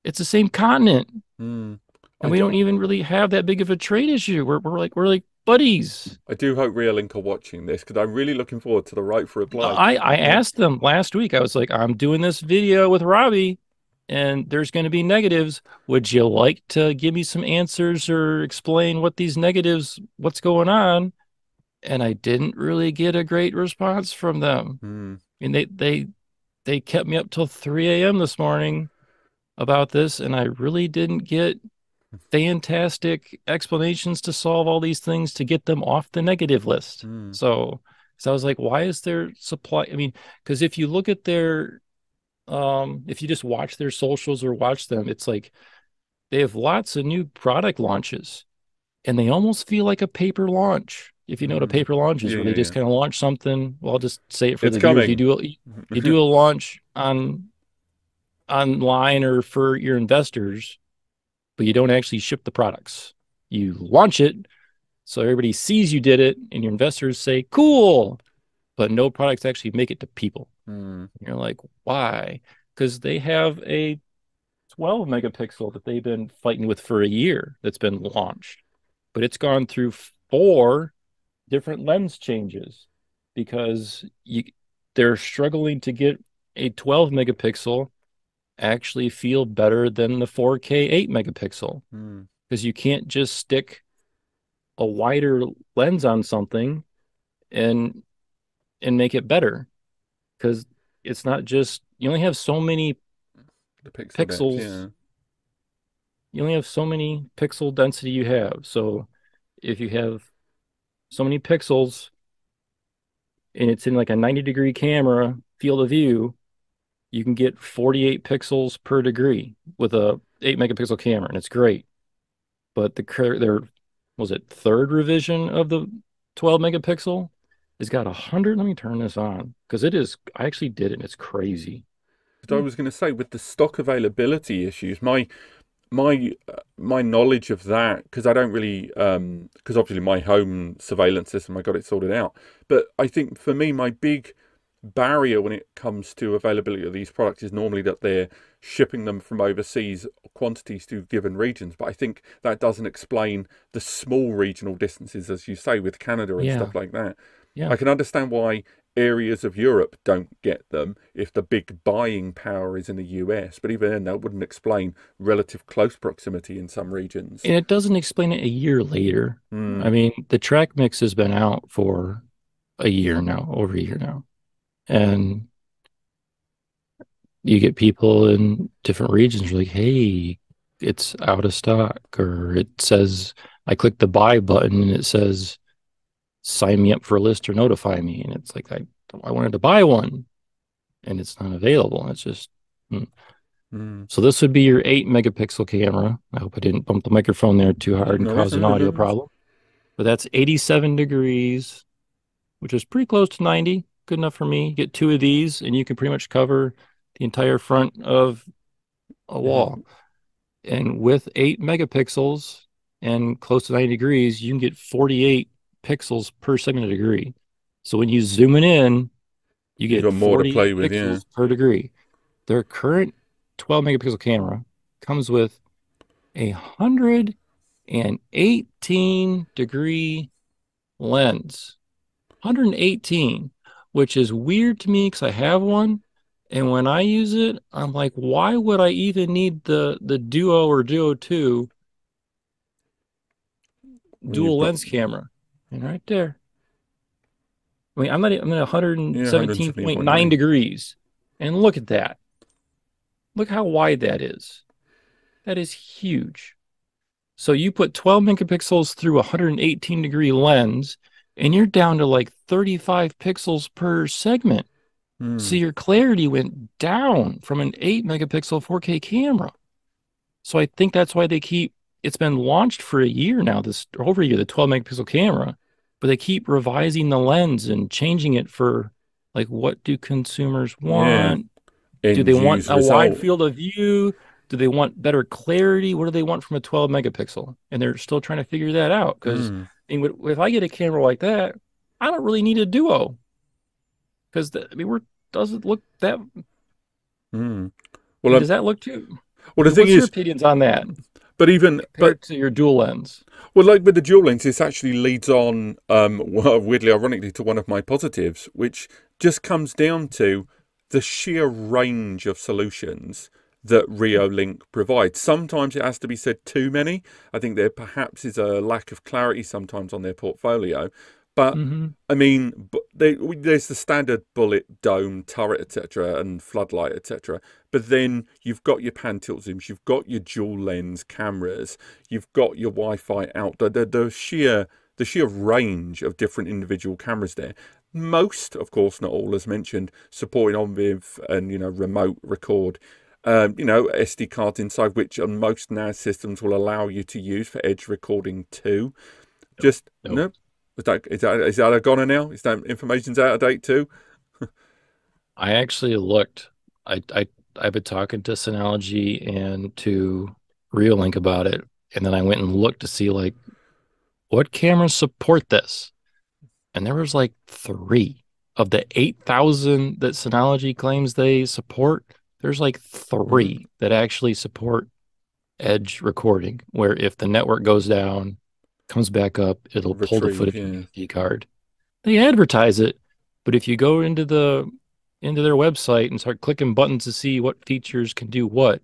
it's the same continent, Mm. and I we don't do. even really have that big of a trade issue. We're like buddies." I do hope Reolink are watching this because I'm really looking forward to the right for reply. I asked them last week. I was like, "I'm doing this video with Robbie, and there's going to be negatives. Would you like to give me some answers or explain what these negatives, what's going on?" And I didn't really get a great response from them. Mm. I mean, they kept me up till 3 a.m. this morning about this, and I really didn't get fantastic explanations to solve all these things to get them off the negative list. Mm. So I was like, why is there supply? I mean, because if you look at their if you just watch their socials or watch them, it's like they have lots of new product launches, and they almost feel like a paper launch. If you know what a Mm. paper launch is, Yeah, where yeah, they just yeah. kind of launch something. Well, I'll just say it for It's the viewers. coming. You do a launch on online or for your investors, but you don't actually ship the products. You launch it so everybody sees you did it, and your investors say, "Cool," but no products actually make it to people. Mm. And you're like, why? Because they have a 12 megapixel that they've been fighting with for a year that's been launched, but it's gone through 4 different lens changes because they're struggling to get a 12 megapixel actually feel better than the 4K 8 megapixel Mm. because you can't just stick a wider lens on something and make it better because it's not just you only have so many The pixel depth, pixels. yeah. You only have so many pixel density you have. So if you have so many pixels and it's in like a 90-degree camera field of view, you can get 48 pixels per degree with a 8 megapixel camera, and it's great. But their was it third revision of the 12 megapixel has got 100. Let me turn this on because it is. I actually did it. And it's crazy. But I was going to say, with the stock availability issues, my knowledge of that, because I don't really, because obviously my home surveillance system, I got it sorted out. But I think for me, my big barrier when it comes to availability of these products is normally that they're shipping them from overseas quantities to given regions. But I think that doesn't explain the small regional distances, as you say, with Canada and Yeah, stuff like that. yeah. I can understand why areas of Europe don't get them if the big buying power is in the US. But even then, that wouldn't explain relative close proximity in some regions. And it doesn't explain it a year later. I Mm, mean, the track mix has been out for a year now, over a year now. And you get people in different regions like, hey, it's out of stock. Or it says, I click the buy button and it says, sign me up for a list or notify me. And it's like, I wanted to buy one and it's not available. And it's just, hmm. mm. So this would be your 8 megapixel camera. I hope I didn't bump the microphone there too hard and No cause an audio reason. problem. But that's 87 degrees, which is pretty close to 90. Good enough for me. You get two of these, and you can pretty much cover the entire front of a Yeah. wall. And with 8 megapixels and close to 90 degrees, you can get 48 pixels per segment of degree. So when you zoom it in, you get Even more to play 48 with, yeah. pixels per degree. Their current 12 megapixel camera comes with 118 degree lens. 118, which is weird to me because I have one. And when I use it, I'm like, why would I even need the Duo or Duo 2 When you've dual got, lens camera? And right there. I mean, I'm at yeah, 117.9 117.9. degrees. And look at that. Look how wide that is. That is huge. So you put 12 megapixels through a 118 degree lens, and you're down to like 35 pixels per segment. So Mm, your clarity went down from an 8 megapixel 4K camera. So I think that's why it's been launched for a year now, this over a year, the 12 megapixel camera, but they keep revising the lens and changing it for like, what do consumers yeah. want? Do they End want use a wide result. field of view? Do they want better clarity? What do they want from a 12 megapixel? And they're still trying to figure that out because Mm, if I get a camera like that, I don't really need a duo because I mean, does it look that? mm. I Well, mean, does that look too? well, I the mean, thing what's your is, opinions on that but compared to your dual lens? well, like with the dual lens, this actually leads on, well, weirdly, ironically, to one of my positives, which just comes down to the sheer range of solutions that Reolink provides. Sometimes it has to be said too many. I think there perhaps is a lack of clarity sometimes on their portfolio. But Mm-hmm. I mean, there's the standard bullet, dome, turret, etc., and floodlight, etc. But then you've got your pan tilt zooms, you've got your dual lens cameras, you've got your Wi-Fi outdoor. The sheer range of different individual cameras there. Most, of course, not all, as mentioned, supporting Onvif and remote record. SD cards inside, which on most NAS systems will allow you to use for edge recording too. No, Just no. no. Is that a goner now? Is that information's out of date too? I actually looked. I've been talking to Synology and to Reolink about it, and then I went and looked to see like what cameras support this, and there was like three of the 8,000 that Synology claims they support. There's like Mm. three that actually support edge recording, where if the network goes down, comes back up, it'll pull the Retrieve, footage from yeah. the SD card. They advertise it, but if you go into their website and start clicking buttons to see what features can do what,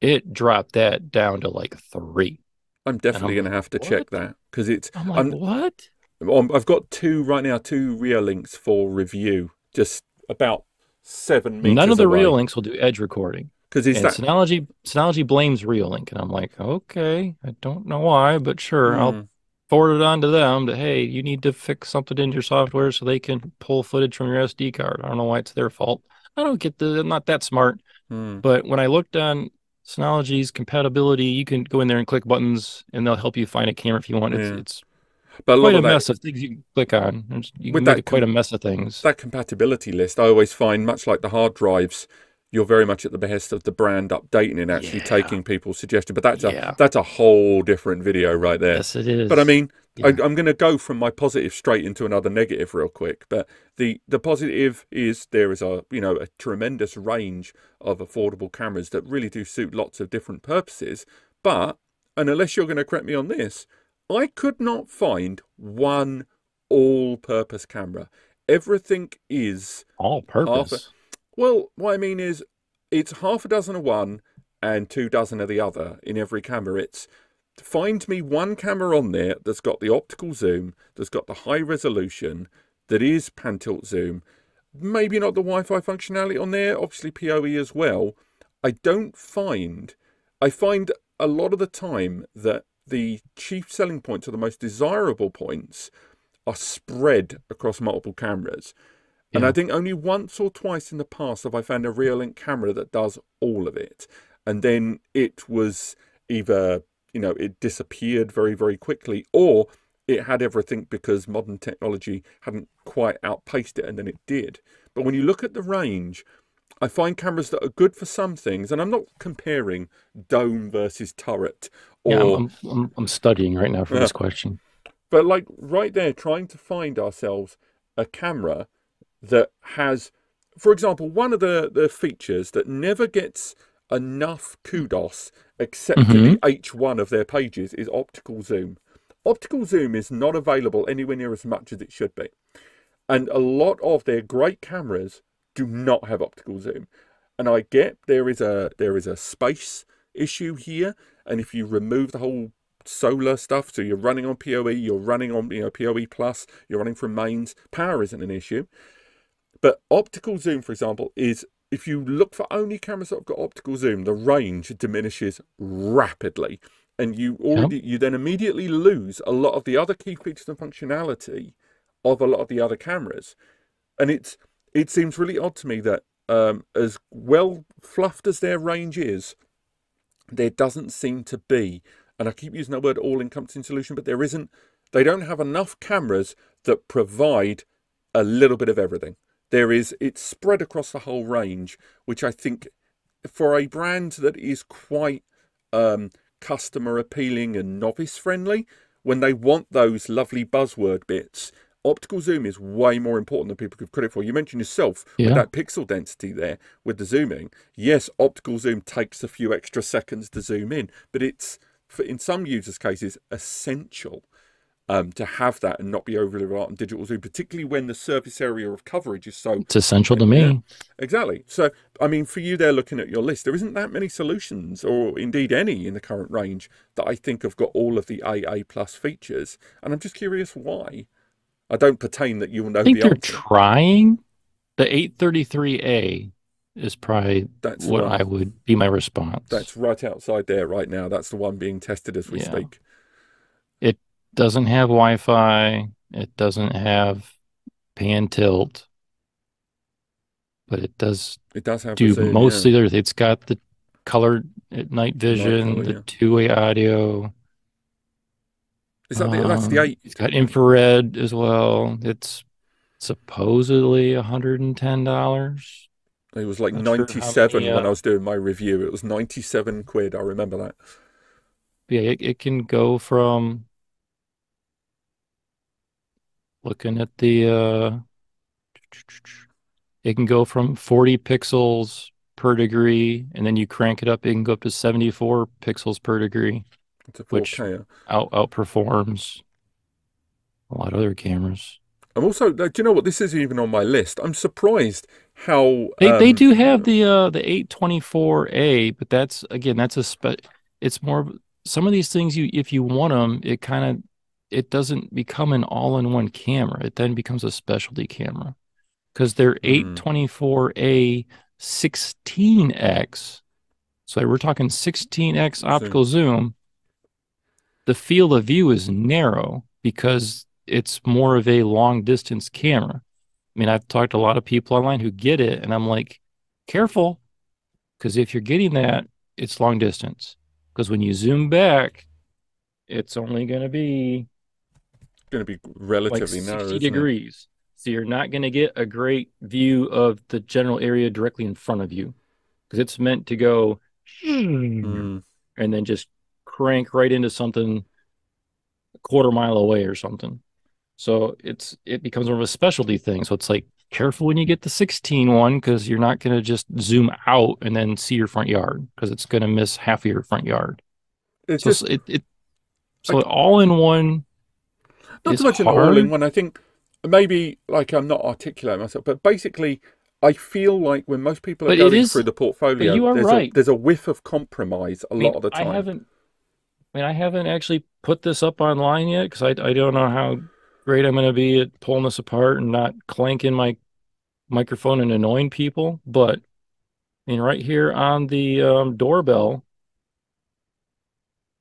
it dropped that down to like three. I'm And definitely I'm going to like, have to check what? that because it's. I'm like, what? I've got two right now, two Reolinks for review, just about seven None of meters the away. Reolinks will do edge recording. Because is And that? Synology blames Reolink. And I'm like, okay, I don't know why, but sure, I'll Mm, forward it on to them that, hey, you need to fix something in your software so they can pull footage from your SD card. I don't know why it's their fault. I don't get I'm not that smart. mm, But when I looked on Synology's compatibility, you can go in there and click buttons and they'll help you find a camera if you want. yeah. It's But a lot quite a of that mess of things you can click on. You with can make that it quite a mess of things. that compatibility list, I always find, much like the hard drives, you're very much at the behest of the brand updating and actually Yeah. taking people's suggestions. But that's a Yeah. that's a whole different video right there. Yes, it But I is. mean, Yeah. I'm going to go from my positive straight into another negative real quick. But the positive is there is a tremendous range of affordable cameras that really do suit lots of different purposes. But and unless you're going to correct me on this, I could not find one all-purpose camera. everything is All half. purpose. Well, what I mean is, it's half a dozen of one and 2 dozen of the other in every camera. It's find me one camera on there that's got the optical zoom, that's got the high resolution, that is pan tilt zoom. Maybe not the Wi-Fi functionality on there, obviously PoE as well. I find a lot of the time that the chief selling points or the most desirable points are spread across multiple cameras. And I Yeah. think only once or twice in the past have I found a Reolink camera that does all of it. And then it was either, it disappeared very, very quickly, or it had everything because modern technology hadn't quite outpaced it, and then it did. But when you look at the range, I find cameras that are good for some things, and I'm not comparing dome versus turret Yeah, or I'm studying right now for this question. but like right there, trying to find ourselves a camera that has, for example, one of the features that never gets enough kudos except in Hmm. the H1 of their pages is optical zoom. Optical zoom is not available anywhere near as much as it should be. And a lot of their great cameras do not have optical zoom. And I get there is a space issue here. And if you remove the whole solar stuff, so you're running on PoE, you're running on PoE plus, you're running from mains, power isn't an issue. But optical zoom, for example, is if you look for only cameras that have got optical zoom, the range diminishes rapidly. And Yep. you then immediately lose a lot of the other key features and functionality of a lot of the other cameras. And it seems really odd to me that as well fluffed as their range is, there doesn't seem to be, and I keep using that word all-encompassing solution, but there isn't. They don't have enough cameras that provide a little bit of everything. It's spread across the whole range, which I think for a brand that is quite customer appealing and novice friendly, when they want those lovely buzzword bits, optical zoom is way more important than people give credit for. You mentioned yourself with Yeah. that pixel density there with the zooming. Yes, optical zoom takes a few extra seconds to zoom in, but it's, in some users' cases, essential to have that and not be overly reliant on digital zoom, particularly when the surface area of coverage is so. It's essential to Yeah, me. exactly. So, I mean, for you there looking at your list, there isn't that many solutions, or indeed any, in the current range that I think have got all of the AA plus features. And I'm just curious why. I don't pertain that you'll I know think the they're answer. trying. The 833A is probably That's what right. I would be my response. That's right outside there right now. That's the one being tested as we Yeah. speak. It doesn't have Wi-Fi. It doesn't have pan tilt, but it does It does have the do zoom, yeah. mostly there. It's got the color night Night vision, color, the yeah. two-way audio. That's the eight. It's got infrared as well. It's supposedly $110. It was like Not sure how many 97 when I was doing my review. It was 97 quid. I remember that. yeah, it can go from looking at the it can go from 40 pixels per degree, and then you crank it up, it can go up to 74 pixels per degree, It's a which 4K. outperforms a lot of other cameras. I'm also, do you know what? This isn't even on my list. I'm surprised how, They do have the 824A, but that's again that's it's more some of these things you if you want them, it doesn't become an all-in-one camera. It then becomes a specialty camera because they're hmm, 824A 16x. So we're talking 16x zoom. optical zoom. The field of view is narrow because it's more of a long distance camera. I mean, I've talked to a lot of people online who get it, and I'm like, careful, because if you're getting that, it's long distance. Because when you zoom back, it's only going to be Going to be like relatively narrow, 60 isn't it? degrees. So you're not going to get a great view of the general area directly in front of you because it's meant to go Hmm. and then just crank right into something a quarter mile away or something. So it becomes more of a specialty thing. So it's like careful when you get the 16 one because you're not going to just zoom out and then see your front yard because it's going to miss half of your front yard. It's So just, it I, so all in one not is to mention the all in hard. one. I think maybe like I'm not articulating myself, but basically, I feel like when most people are But it going through is, the but portfolio, you are right. there's a whiff of compromise a I lot mean, of the time. I haven't actually put this up online yet because I don't know how great I'm going to be at pulling this apart and not clanking my microphone and annoying people. But I mean, right here on the doorbell,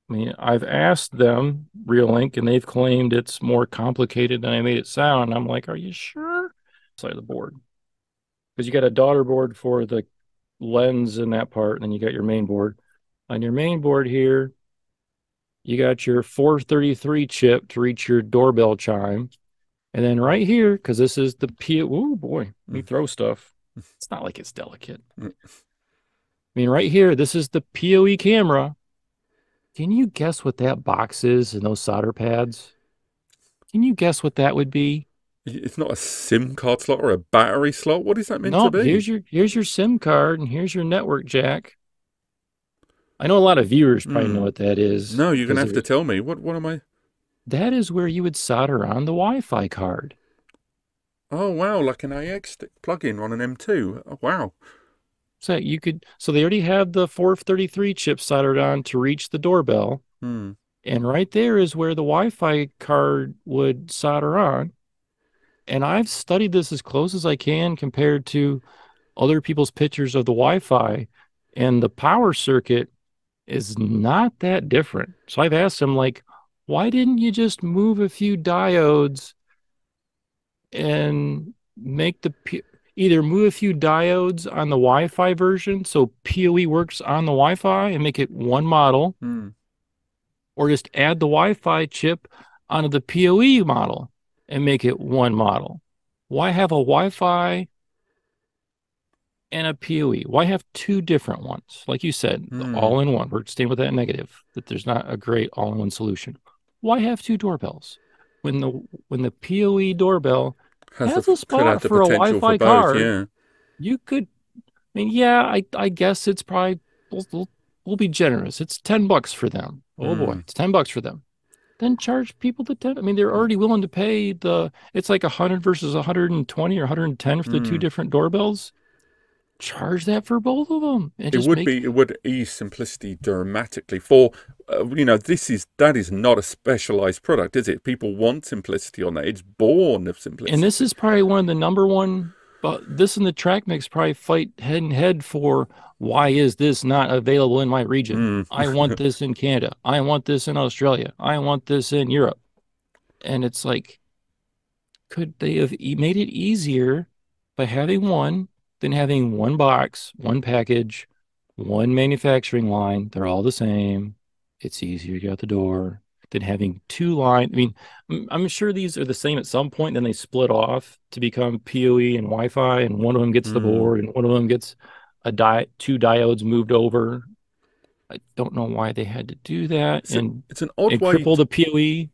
I mean, I've asked them, Reolink, and they've claimed it's more complicated than I made it sound. I'm like, are you sure? Side of the board. Because you got a daughter board for the lens in that part, and then you got your main board. On your main board here, you got your 433 chip to reach your doorbell chime. And then right here, because this is the oh boy, we throw stuff. It's not like it's delicate. I mean, right here, this is the PoE camera. Can you guess what that box is and those solder pads? Can you guess what that would be? It's not a SIM card slot or a battery slot. What is that meant to Nope, be? here's your SIM card and here's your network jack. I know a lot of viewers probably know what that is. No, you're gonna have to tell me. What am I? That is where you would solder on the Wi-Fi card. Oh wow, like an AX plug-in on an M2. Oh, wow. So they already have the 433 chip soldered on to reach the doorbell. And right there is where the Wi-Fi card would solder on. And I've studied this as close as I can compared to other people's pictures of the Wi-Fi, and the power circuit is not that different. So I've asked them, like, why didn't you just move a few diodes and make either move a few diodes on the Wi-Fi version so PoE works on the Wi-Fi and make it one model, or just add the Wi-Fi chip onto the PoE model and make it one model? Why have a Wi-Fi and a PoE? Why have two different ones? Like you said, all in one. We're staying with that negative, that there's not a great all-in-one solution. Why have two doorbells? When the PoE doorbell has a spot for a Wi-Fi card, yeah. you could, I mean, yeah, I guess it's probably, we'll be generous. It's $10 for them. Oh boy, it's $10 for them. Then charge people the 10. I mean, they're already willing to pay it's like 100 versus 120 or 110 for the two different doorbells. Charge that for both of them. And it would ease simplicity dramatically for, that is not a specialized product, is it? People want simplicity on that. It's born of simplicity. And this is probably one of the number one, but this and the track mix probably fight head and head for, why is this not available in my region? I want this in Canada. I want this in Australia. I want this in Europe. And it's like, could they have made it easier by having one than having one box, one package, one manufacturing line? They're all the same. It's easier to get out the door than having two lines. I mean, I'm sure these are the same at some point, then they split off to become PoE and Wi-Fi, and one of them gets the board and one of them gets two diodes moved over. I don't know why they had to do that. It's an odd way cripple the PoE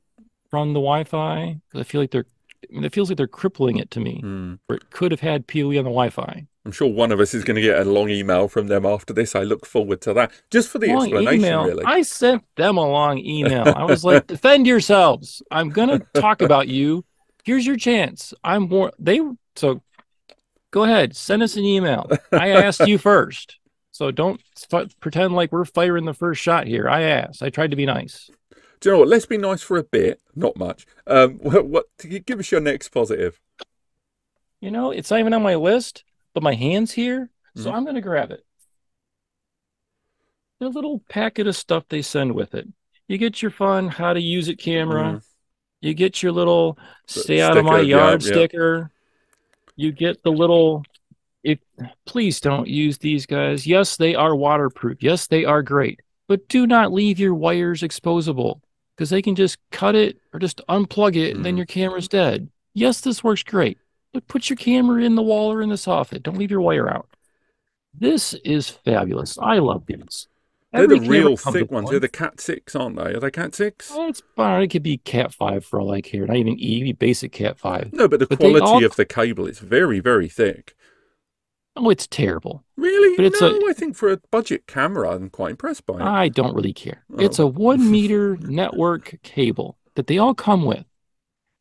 from the Wi-Fi, because I feel like it feels like they're crippling it to me. Where it could have had PoE on the Wi-Fi. I'm sure one of us is going to get a long email from them after this. I look forward to that. Just for the explanation, really. I sent them a long email. I was like, defend yourselves. I'm going to talk about you. Here's your chance. So go ahead, send us an email. I asked you first. So don't pretend like we're firing the first shot here. I asked. I tried to be nice. Do you know what? Let's be nice for a bit. Not much. Give us your next positive. It's not even on my list, but my hand's here, so I'm going to grab it. The little packet of stuff they send with it. You get your fun how to use it camera. You get your little stay out of my yard sticker. You get the little, please don't use these guys. Yes, they are waterproof. Yes, they are great. But do not leave your wires exposable, because they can just cut it or just unplug it and then your camera's dead. Yes, this works great, but put your camera in the wall or in the soffit. Don't leave your wire out. This is fabulous. I love these. They're the real thick ones. They're the Cat 6, aren't they? Are they Cat 6? Oh, it's fine. It could be Cat 5 for all I care. Not even E, basic Cat 5. No, but the quality of the cable is very, very thick. Oh, it's terrible. Really? But I think for a budget camera, I'm quite impressed by it. I don't really care. Oh. It's a 1 meter network cable that they all come with.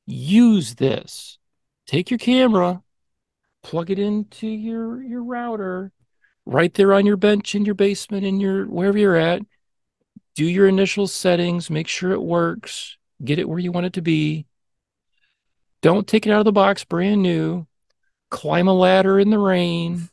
Use this. take your camera, plug it into your router right there on your bench in your basement in your wherever you're at. Do your initial settings, make sure it works, get it where you want it to be. Don't take it out of the box brand new. Climb a ladder in the rain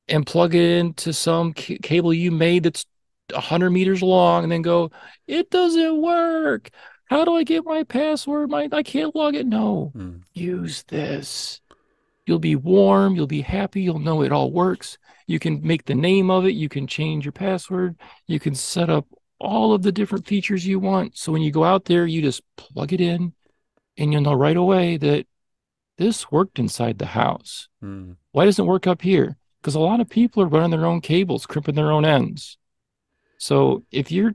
and plug it into some cable you made that's 100 meters long and then go, it doesn't work. How do I get my password? I can't log it. No, Mm. use this. You'll be warm. You'll be happy. You'll know it all works. You can make the name of it. You can change your password. You can set up all of the different features you want. So when you go out there, you just plug it in and you'll know right away that this worked inside the house. Mm. Why doesn't it work up here? Because a lot of people are running their own cables, crimping their own ends. So if you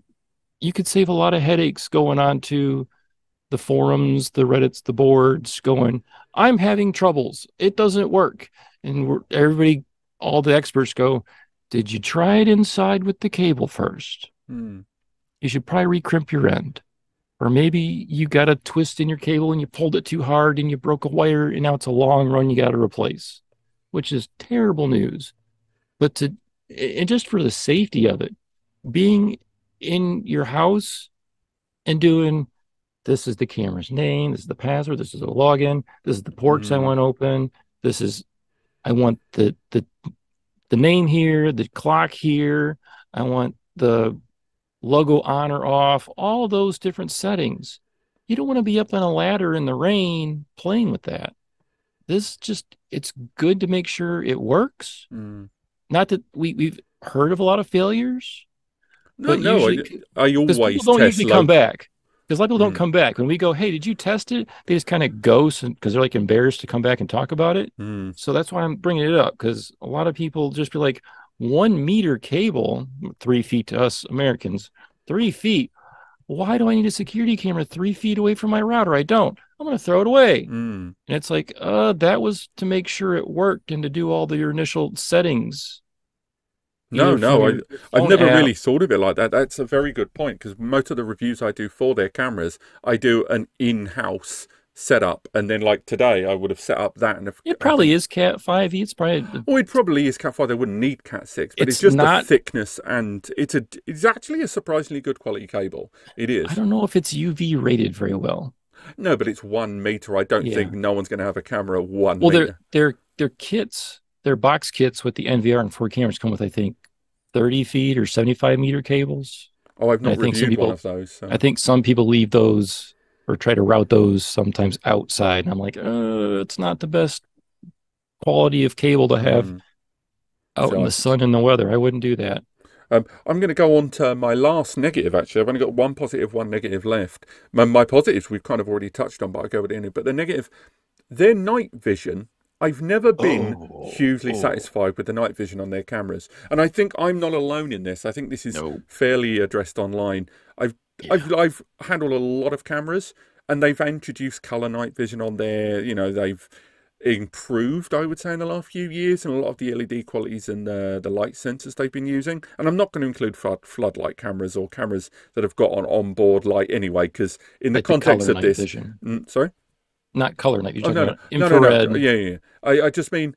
could save a lot of headaches going on to the forums, the Reddits, the boards, going, I'm having troubles. It doesn't work. And everybody, all the experts go, did you try it inside with the cable first? Mm. You should probably recrimp your end. Or maybe you got a twist in your cable and you pulled it too hard and you broke a wire and now it's a long run you got to replace, which is terrible news. But and just for the safety of it, being in your house and doing, this is the camera's name, this is the password, this is the login, this is the ports I Mm. want open, this is, I want the name here, the clock here, I want the logo on or off, all those different settings. You don't want to be up on a ladder in the rain playing with that. It's good to make sure it works. Mm. Not that we've heard of a lot of failures, No, but no, usually, I because people always don't test usually come local. back. Because a lot of people don't Mm. come back. When we go, hey, did you test it? They just kind of ghost because they're like embarrassed to come back and talk about it. Mm. So that's why I'm bringing it up, because a lot of people just be like, 1 meter cable, 3 feet to us Americans, 3 feet. Why do I need a security camera 3 feet away from my router? I don't. I'm going to throw it away. Mm. And it's like, that was to make sure it worked and to do all your initial settings, No, either from no, your I've phone never app. really thought of it like that. That's a very good point because most of the reviews I do for their cameras, I do an in-house setup, and then like today, I would have set up that, and if, It I probably think, is Cat 5e. It's probably, well, it probably is Cat 5. They wouldn't need Cat 6, but it's it's just the not, thickness, and it's actually a surprisingly good quality cable. It I is. don't know if it's UV rated very well. No, but it's 1 meter. I don't think Yeah. no one's going to have a camera one Well, meter. their kits, their box kits with the NVR and 4 cameras come with, I think, 30 feet or 75-meter cables. Oh, I've And not reviewed one of those, I so. think some people leave those or try to route those sometimes outside. And I'm like, it's not the best quality of cable to have Mm. out in So the sun and the weather. I wouldn't do that. I'm going to go on to my last negative, actually. I've only got one positive, one negative left. My positives we've kind of already touched on, but I'll go with it anyway. But the negative, their night vision, I've never been hugely Oh, satisfied with the night vision on their cameras. And I think I'm not alone in this. I think this is no. fairly addressed online. I've, Yeah. I've handled a lot of cameras and they've introduced color night vision on there. They've improved, I would say, in the last few years, and a lot of the LED qualities and the light sensors they've been using. And I'm not going to include floodlight cameras or cameras that have got an onboard light anyway, because in the Like the context color of night this, vision. sorry. Not color night. You're Oh talking no, no, about no, no, no. infrared. Yeah, yeah. Yeah. I just mean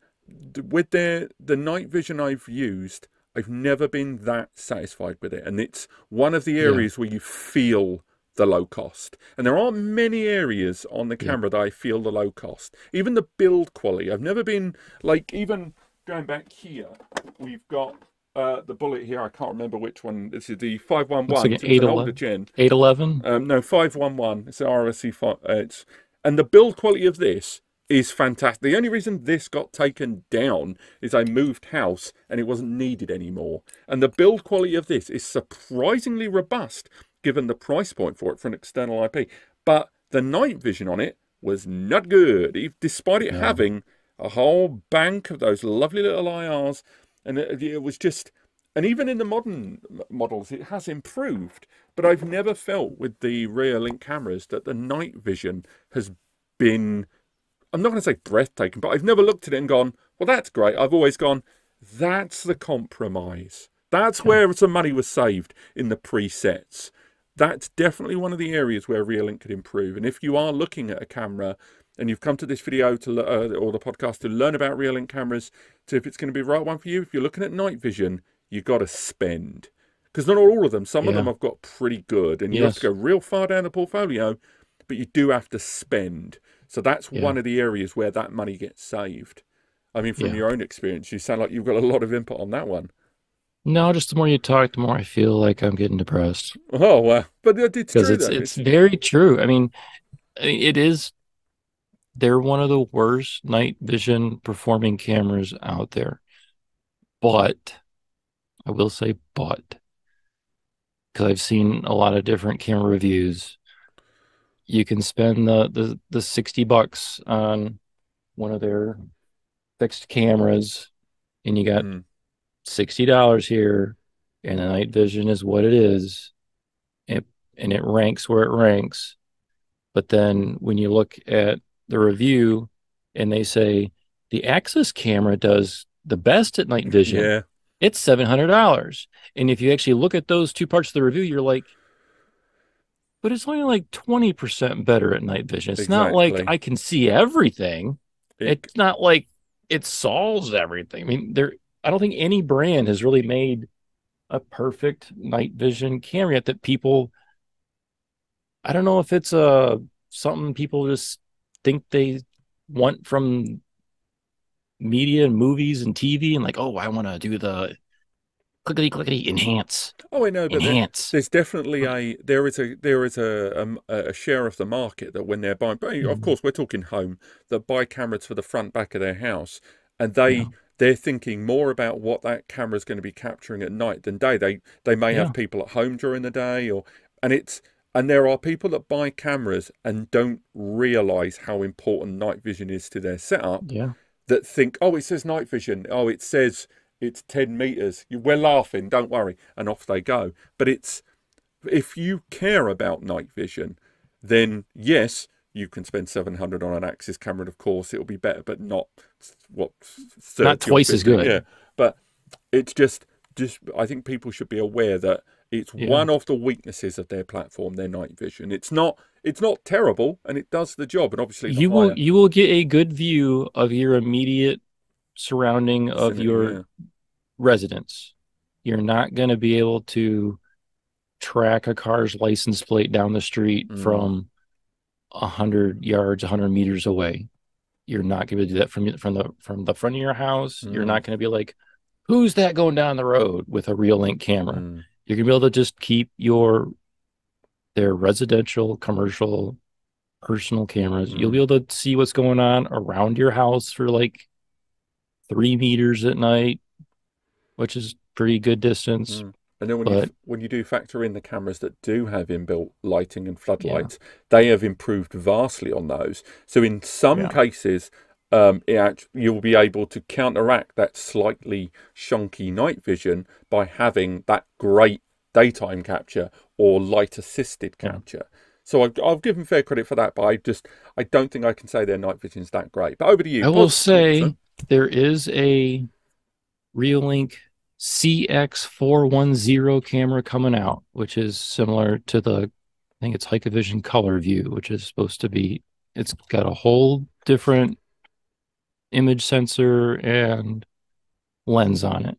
with the night vision I've used, I've never been that satisfied with it, and it's one of the Yeah. areas where you feel the low cost. And there aren't many areas on the Yeah. camera that I feel the low cost. Even the build quality, I've never been like, even going back here, we've got the bullet here. I can't remember which one. This is the Looks like 511. an So it's an older 811. gen. 811. No, 511. It's an RSC 5. And the build quality of this is fantastic. The only reason this got taken down is I moved house and it wasn't needed anymore. And the build quality of this is surprisingly robust given the price point for it for an external IP. But the night vision on it was not good, despite it No. having a whole bank of those lovely little IRs. And it was just, and even in the modern models, it has improved. But I've never felt with the Reolink cameras that the night vision has been, I'm not going to say breathtaking, but I've never looked at it and gone, well, that's great. I've always gone, that's the compromise. That's Yeah. where some money was saved in the presets. that's definitely one of the areas where Reolink could improve. And if you are looking at a camera and you've come to this video to or the podcast to learn about Reolink cameras, to if it's going to be the right one for you, if you're looking at night vision, you've got to spend. Because not all of them, some of them Yeah. have got pretty good, and you have to Yes. go real far down the portfolio, but you do have to spend. So that's Yeah. one of the areas where that money gets saved. I mean, from Yeah. your own experience, you sound like you've got a lot of input on that one. No, just the more you talk, the more I feel like I'm getting depressed. Oh, wow. But it's Because true, it's though. it's very true. I mean, it is. They're one of the worst night vision performing cameras out there. But I will say, because I've seen a lot of different camera reviews. You can spend the $60 on one of their fixed cameras, and you got Mm, $60 here, and the night vision is what it is, and, and it ranks where it ranks. But then when you look at the review and they say the Axis camera does the best at night vision, yeah, it's $700. And if you actually look at those two parts of the review, you're like, but it's only like 20% better at night vision. It's not like exactly. I can see everything. It, It's not like it solves everything. I mean, I don't think any brand has really made a perfect night vision camera yet that people, I don't know if it's something people just think they want from media and movies and TV and like, oh, I want to do the clickety clickety enhance, oh, I know, but enhance. there's definitely a share of the market that when they're buying, but of Mhm. course, we're talking home, that buy cameras for the front back of their house, and Yeah. they're thinking more about what that camera is going to be capturing at night than day. They may have Yeah. people at home during the day, and it's and there are people that buy cameras and don't realize how important night vision is to their setup, Yeah. that think, oh, it says night vision. Oh, it says it's 10 meters. We're laughing, don't worry. And off they go. But if you care about night vision, then yes, you can spend 700 on an Axis camera. And of course, it'll be better, but not what Not 30 or twice as 50. Yeah. good. But it's just I think people should be aware that it's Yeah. one of the weaknesses of their platform, their night vision. It's not terrible, and it does the job. And obviously the higher You will get a good view of your immediate surrounding of vicinity, your yeah. residence. You're not going to be able to track a car's license plate down the street Mm, from 100 yards, 100 meters away. You're not going to do that from the front of your house. You're mm, not going to be like, who's that going down the road with a Reolink camera? mm, You're going to be able to just keep their residential, commercial, personal cameras. You'll mm, be able to see what's going on around your house for like 3 meters at night, which is pretty good distance. mm. And then But when you do factor in the cameras that do have inbuilt lighting and yeah, floodlights, they have improved vastly on those. So in some yeah, cases, you'll be able to counteract that slightly shunky night vision by having that great daytime capture or light assisted yeah. capture. So I'll give them fair credit for that, but I don't think I can say their night vision's that great. But over to you. I will So, say there is a Reolink CX410 camera coming out, which is similar to I think it's Hikvision Color View, which is supposed to be, it's got a whole different image sensor and lens on it.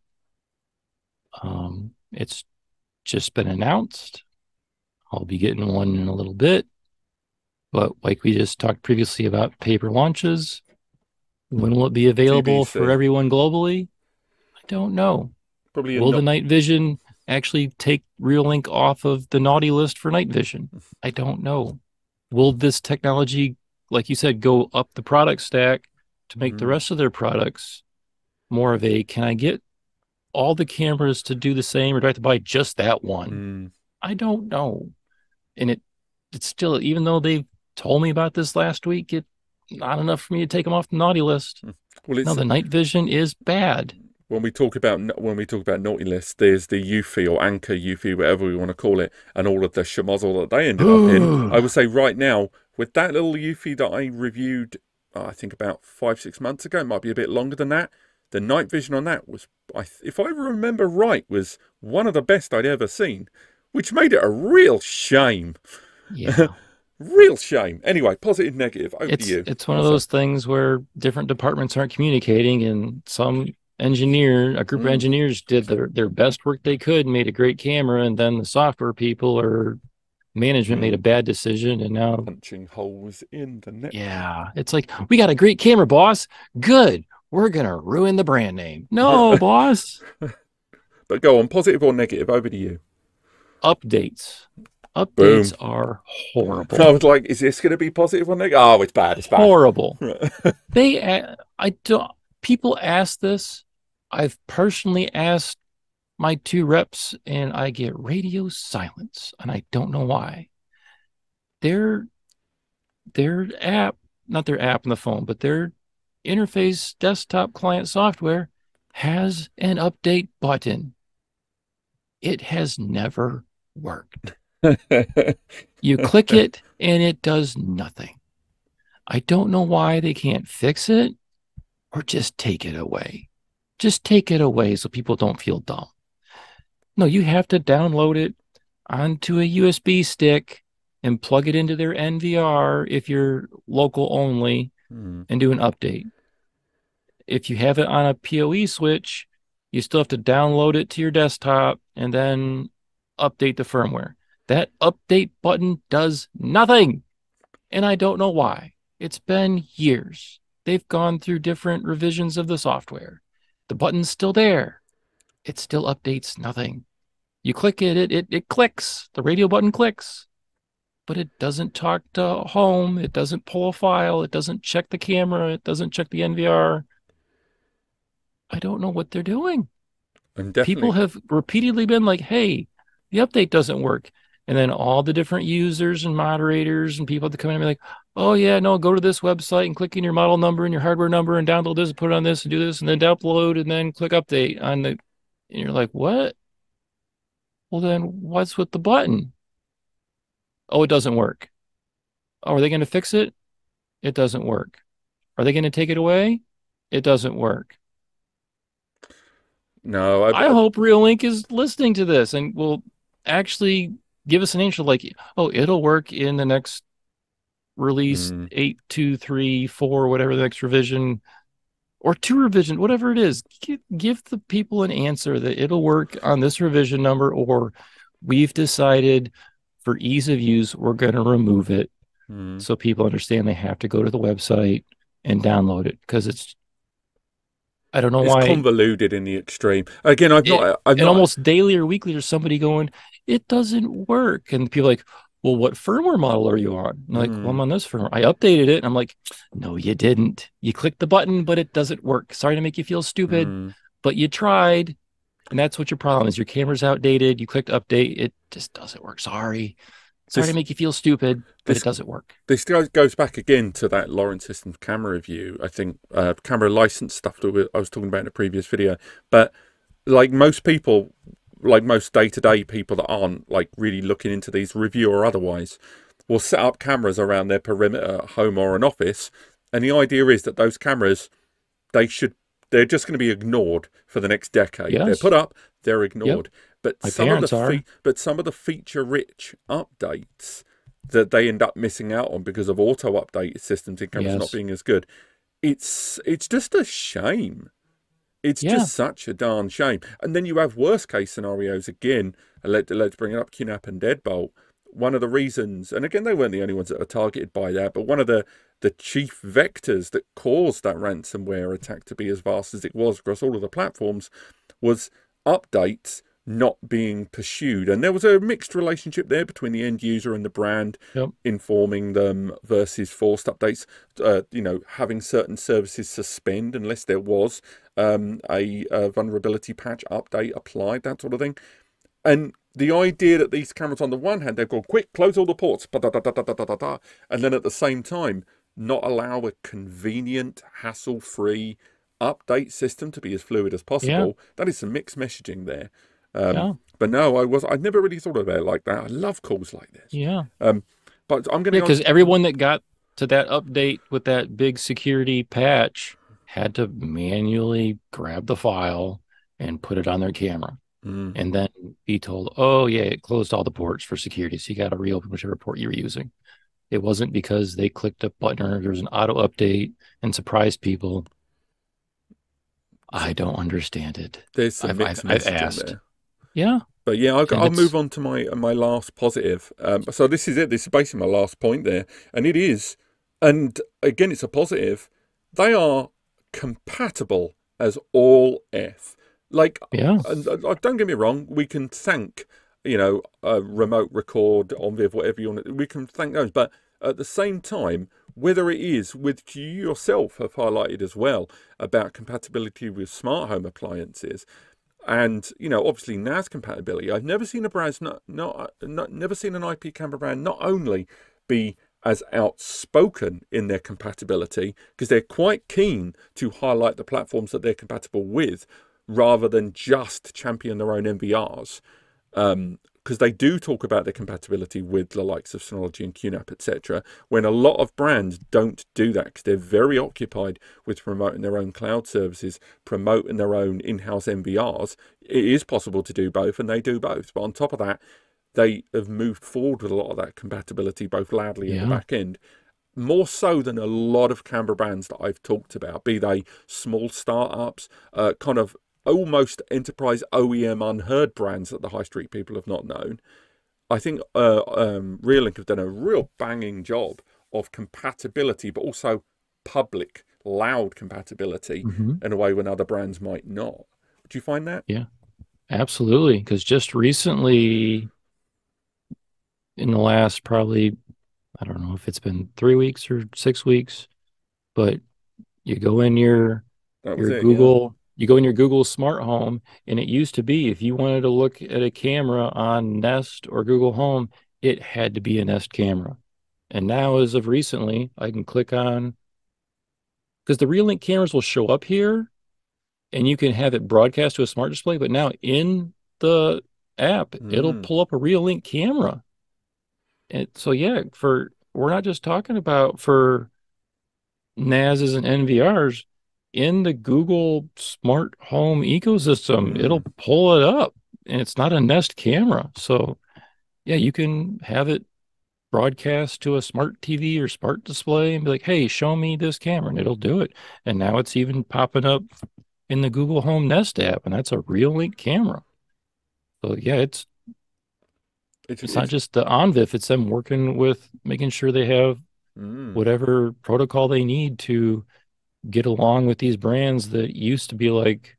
It's just been announced. I'll be getting one in a little bit. But like we just talked previously about paper launches, when will it be available for TBC. everyone globally? I don't know. Probably a Will the not. night vision actually take Reolink off of the naughty list for night vision? I don't know. Will this technology, like you said, go up the product stack to make the Mm, rest of their products more of a, can I get all the cameras to do the same, or do I have to buy just that one? mm. I don't know. And it's still, even though they told me about this last week, it's not enough for me to take them off the naughty list. Well, No, it's the night vision is bad. when we talk about naughty lists, there's the Eufy or Anchor Eufy, whatever we want to call it, and all of the schmozzle that they ended up in. I would say right now, with that little Eufy that I reviewed, I think about 5-6 months ago, it might be a bit longer than that. The night vision on that was, if I remember right, was one of the best I'd ever seen. which made it a real shame. Yeah. Real shame. Anyway, positive, negative. Over to you. It's one of those things where different departments aren't communicating, and a group of engineers did their best work they could and made a great camera, and then the software people or management made a bad decision, and now punching holes in the net. Yeah, it's like, we got a great camera, boss. Good. We're gonna ruin the brand name. No, boss. But go on, positive or negative? Over to you. Updates. Boom. Updates are horrible. I was like, is this going to be positive or negative? Oh, it's bad. It's bad. Horrible. People ask this. I've personally asked my 2 reps, and I get radio silence, and I don't know why. Their app, not their app on the phone, but their interface desktop client software has an update button. It has never worked. You click it and it does nothing. I don't know why they can't fix it, or just take it away. Just take it away so people don't feel dumb. No, you have to download it onto a USB stick and plug it into their NVR if you're local only, and do an update. If you have it on a PoE switch, you still have to download it to your desktop and then update the firmware. That update button does nothing, and I don't know why. It's been years. They've gone through different revisions of the software. The button's still there. It still updates nothing. You click it, it clicks. The radio button clicks, but it doesn't talk to home. It doesn't pull a file. It doesn't check the camera. It doesn't check the NVR. I don't know what they're doing. People have repeatedly been like, hey, the update doesn't work. And then all the different users and moderators and people that come in and be like, oh, yeah, no, go to this website and click in your model number and your hardware number and download this and put it on this and do this and then download and then click update on the. And you're like, what? Well, then what's with the button? Oh, it doesn't work. Oh, are they going to fix it? It doesn't work. Are they going to take it away? It doesn't work. No, I hope Reolink is listening to this and will actually give us an answer like, oh, it'll work in the next release 8.2.3.4, whatever the next revision, or 2 revision, whatever it is. Give the people an answer that it'll work on this revision number, or we've decided for ease of use, we're going to remove it so people understand they have to go to the website and download it, because it's, I don't know why. It's convoluted in the extreme. Again, I've not almost daily or weekly there's somebody going, it doesn't work. And people are like, well, what firmware model are you on? And I'm like, well, I'm on this firmware. I updated it. And I'm like, no, you didn't. You clicked the button, but it doesn't work. Sorry to make you feel stupid, but you tried. And that's what your problem is. Your camera's outdated. You clicked update. It just doesn't work. Sorry to make you feel stupid, but it doesn't work. This goes back again to that Lawrence Systems camera review. I think camera license stuff that I was talking about in a previous video. But like most people, like most day-to-day people that aren't like really looking into these, review or otherwise, will set up cameras around their perimeter at home or an office. And the idea is that those cameras, they're just going to be ignored for the next decade. Yes. They're put up, they're ignored. Yep. But some of the feature-rich updates that they end up missing out on because of auto-update systems in cameras not being as good, it's just a shame. It's just such a darn shame. And then you have worst-case scenarios again. Let's bring it up, QNAP and Deadbolt. One of the reasons, and again, they weren't the only ones that are targeted by that, but one of the chief vectors that caused that ransomware attack to be as vast as it was across all of the platforms was updates not being pursued. And there was a mixed relationship there between the end user and the brand, informing them versus forced updates, having certain services suspend unless there was a vulnerability patch update applied, that sort of thing. And the idea that these cameras, on the one hand, they've gone, quick, close all the ports, and then at the same time, not allow a convenient, hassle-free update system to be as fluid as possible. That is some mixed messaging there. But no, I'd never really thought about it like that. I love calls like this. But I'm going to because everyone that got to that update with that big security patch had to manually grab the file and put it on their camera. Mm. and then be told, oh, yeah, it closed all the ports for security. So you got to reopen whichever port you were using. It wasn't because they clicked a button or there's an auto update and surprised people. I don't understand it. There's some mixed I've messaging asked. there. Yeah. But yeah, And I'll move it's, on to my last positive. So this is it. This is basically my last point there, and it is, and again, it's a positive. They are compatible as all F. Like, yeah. and don't get me wrong, we can thank, remote record, Onvif, whatever you want. We can thank those, but at the same time, whether it is which you yourself have highlighted as well about compatibility with smart home appliances. And obviously NAS compatibility. I've never seen a brand, never seen an IP camera brand not only be as outspoken in their compatibility, because they're quite keen to highlight the platforms that they're compatible with, rather than just champion their own MVRs. Because they do talk about their compatibility with the likes of Synology and QNAP, etc. When a lot of brands don't do that because they're very occupied with promoting their own cloud services, promoting their own in-house MVRs. It is possible to do both, and they do both. But on top of that, they have moved forward with a lot of that compatibility, both loudly in the Yeah. back end. More so than a lot of camera brands that I've talked about, be they small startups, kind of almost enterprise OEM unheard brands that the high street people have not known. I think Reolink have done a real banging job of compatibility, but also public, loud compatibility Hmm. in a way when other brands might not. Do you find that? Yeah. Absolutely. Because just recently, in the last probably, I don't know if it's been 3 weeks or 6 weeks, but you go in That was your it, yeah. Google, you go in your Google smart home, and it used to be if you wanted to look at a camera on Nest or Google Home, it had to be a Nest camera. And now, as of recently, I can click on, because the Reolink cameras will show up here and you can have it broadcast to a smart display, but now in the app, it'll Mm, pull up a Reolink camera. And so yeah, for we're not just talking about for NASs and NVRs in the Google smart home ecosystem, mm, it'll pull it up and it's not a Nest camera. So yeah, you can have it broadcast to a smart TV or smart display and be like, hey, show me this camera, and it'll do it. And now it's even popping up in the Google Home Nest app, and that's a Reolink camera. So yeah, it's not it's just the Onvif, it's them working with making sure they have mm, whatever protocol they need to get along with these brands that used to be like,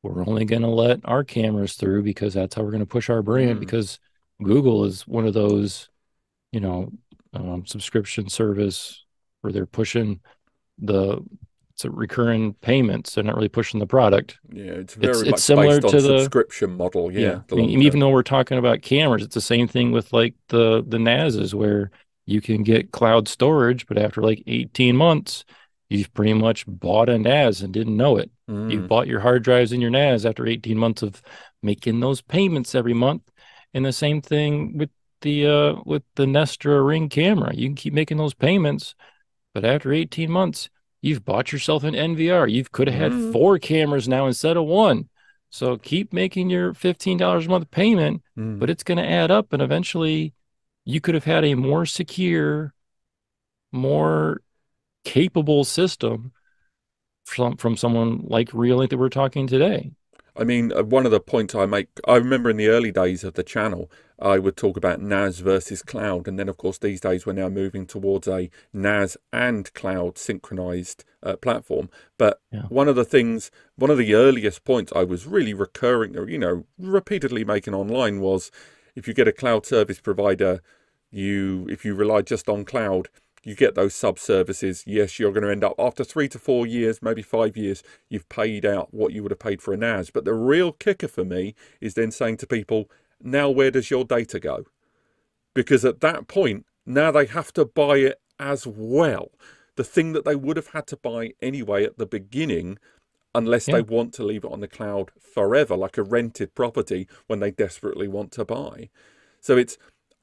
we're only going to let our cameras through because that's how we're going to push our brand. mm, Because Google is one of those, you know, subscription service where they're pushing the it's a recurring payments. They're not really pushing the product. yeah. It's It's very it's much similar based on to the subscription model, yeah. yeah. The I mean, long even term. though we're talking about cameras, it's the same thing with like the NASs where you can get cloud storage, but after like 18 months, you've pretty much bought a NAS and didn't know it. You've Mm, bought your hard drives in your NAS after 18 months of making those payments every month. And the same thing with the Nest or Ring camera. You can keep making those payments, but after 18 months, you've bought yourself an NVR. You could have had mm, 4 cameras now instead of one. So keep making your $15 a month payment, but mm. it's going to add up. And eventually, you could have had a more secure, more capable system from someone like Reolink that we're talking today. I mean, one of the points I make, I remember in the early days of the channel, I would talk about NAS versus cloud. And then, of course, these days we're now moving towards a NAS and cloud synchronized platform. But Yeah. one of the things, one of the earliest points I was really recurring, or, repeatedly making online was if you get a cloud service provider, if you rely just on cloud, you get those sub services. Yes, you're going to end up after 3 to 4 years, maybe 5 years, you've paid out what you would have paid for a NAS. But the real kicker for me is then saying to people, now where does your data go? Because at that point, now they have to buy it as well. The thing that they would have had to buy anyway at the beginning, unless they Yeah. want to leave it on the cloud forever, like a rented property when they desperately want to buy. So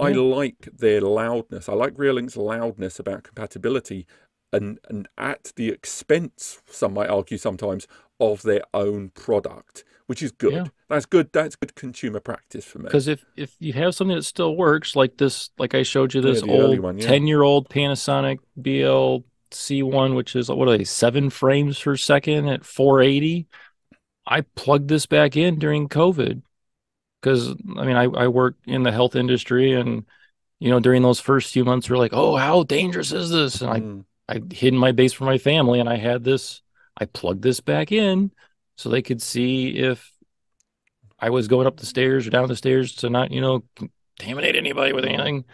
I Yeah. like their loudness. I like Reolink's loudness about compatibility and at the expense, some might argue sometimes, of their own product, which is Yeah. good. That's good. That's good consumer practice for me. Because if you have something that still works, like this, like I showed you, Yeah, this the early old one, yeah. 10-year-old Panasonic BLC1, which is, what are they, 7 frames per second at 480. I plugged this back in during COVID because I mean I work in the health industry, and during those first few months we're like, oh, how dangerous is this? And Mm. I hid in my base from my family, and I plugged this back in so they could see if I was going up the stairs or down the stairs to not, contaminate anybody with Mm. anything.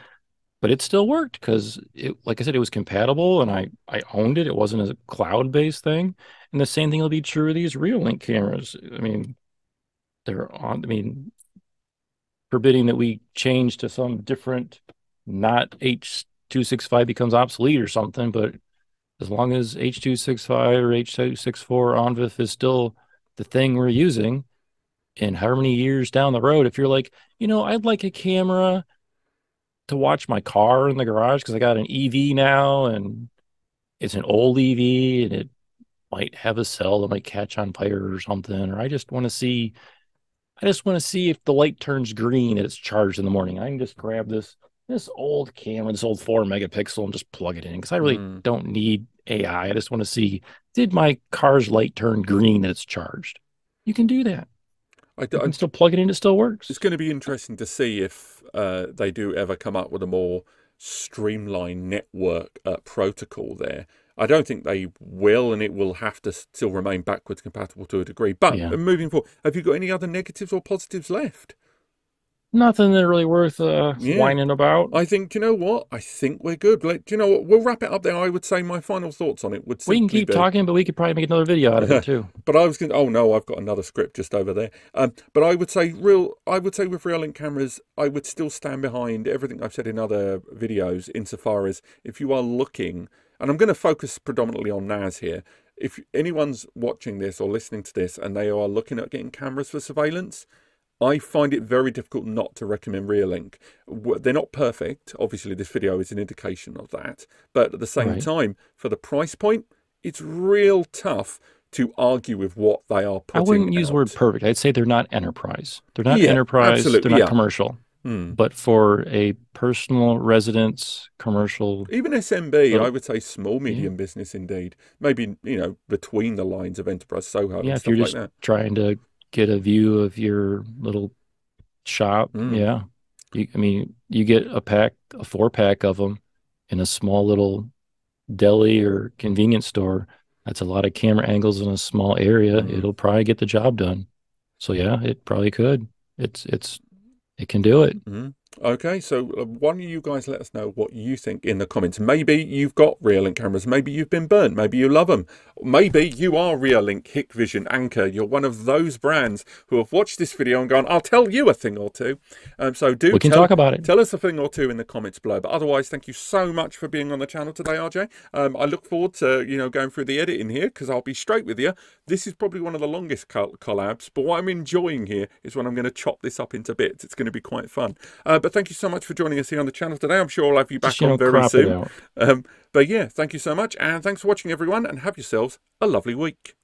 But it still worked because like I said, it was compatible, and I owned it. It wasn't a cloud-based thing. And the same thing will be true of these Reolink cameras. I mean, I mean, forbidding that we change to some different, not H.265 becomes obsolete or something, but as long as H.265 or H.264 Onvif is still the thing we're using, and however many years down the road, if you're like, I'd like a camera to watch my car in the garage because I got an EV now, and it's an old EV, and it might have a cell that might catch on fire or something, or I just want to see if the light turns green and it's charged in the morning. I can just grab this old camera, this old 4 megapixel, and just plug it in because I really Mm. don't need AI. I just want to see, did my car's light turn green and it's charged? You can do that. You can still plug it in, it still It's works. going to be interesting to see if they do ever come up with a more streamlined network protocol there. I don't think they will, and it will have to still remain backwards compatible to a degree. But Yeah. moving forward, have you got any other negatives or positives left? Nothing that really worth Yeah. whining about. I think, you know what? I think we're good. Do you know what? We'll wrap it up there. I would say my final thoughts on it would We can simply keep be, talking, but we could probably make another video out of it too. but I was going to, oh no, I've got another script just over there. But I would say with Reolink cameras, I would still stand behind everything I've said in other videos insofar as if you are looking, and I'm going to focus predominantly on NAS here. If anyone's watching this or listening to this and they are looking at getting cameras for surveillance, I find it very difficult not to recommend Reolink. They're not perfect. Obviously, this video is an indication of that. But at the same Right. time, for the price point, it's real tough to argue with what they are I putting wouldn't use the word out. perfect. I'd say they're not enterprise. They're not Yeah, enterprise. They're absolutely. not Yeah. commercial. Hmm. But for a personal residence, commercial, Even SMB, I little, would say small, yeah, medium business indeed. Maybe, between the lines of enterprise, Soho yeah. and If you're stuff like just that. trying to get a view of your little shop, Hmm. yeah. I mean, you get a 4 pack of them in a small little deli or convenience store. That's a lot of camera angles in a small area. Hmm. It'll probably get the job done. So yeah, it probably could. It can do it. Mhm. Okay, so why don't you guys let us know what you think in the comments? Maybe you've got Reolink cameras. Maybe you've been burnt. Maybe you love them. Maybe you are Reolink, Hikvision, Anchor. You're one of those brands who have watched this video and gone, I'll tell you a thing or two. So do We can talk tell about it. tell us a thing or two in the comments below. But otherwise, thank you so much for being on the channel today, RJ. I look forward to going through the editing here because I'll be straight with you. This is probably one of the longest collabs, but what I'm enjoying here is when I'm going to chop this up into bits. It's going to be quite fun. But thank you so much for joining us here on the channel today. I'm sure I'll have you Just, back on very crop it soon. out. But yeah, thank you so much. And thanks for watching, everyone. And have yourselves a lovely week.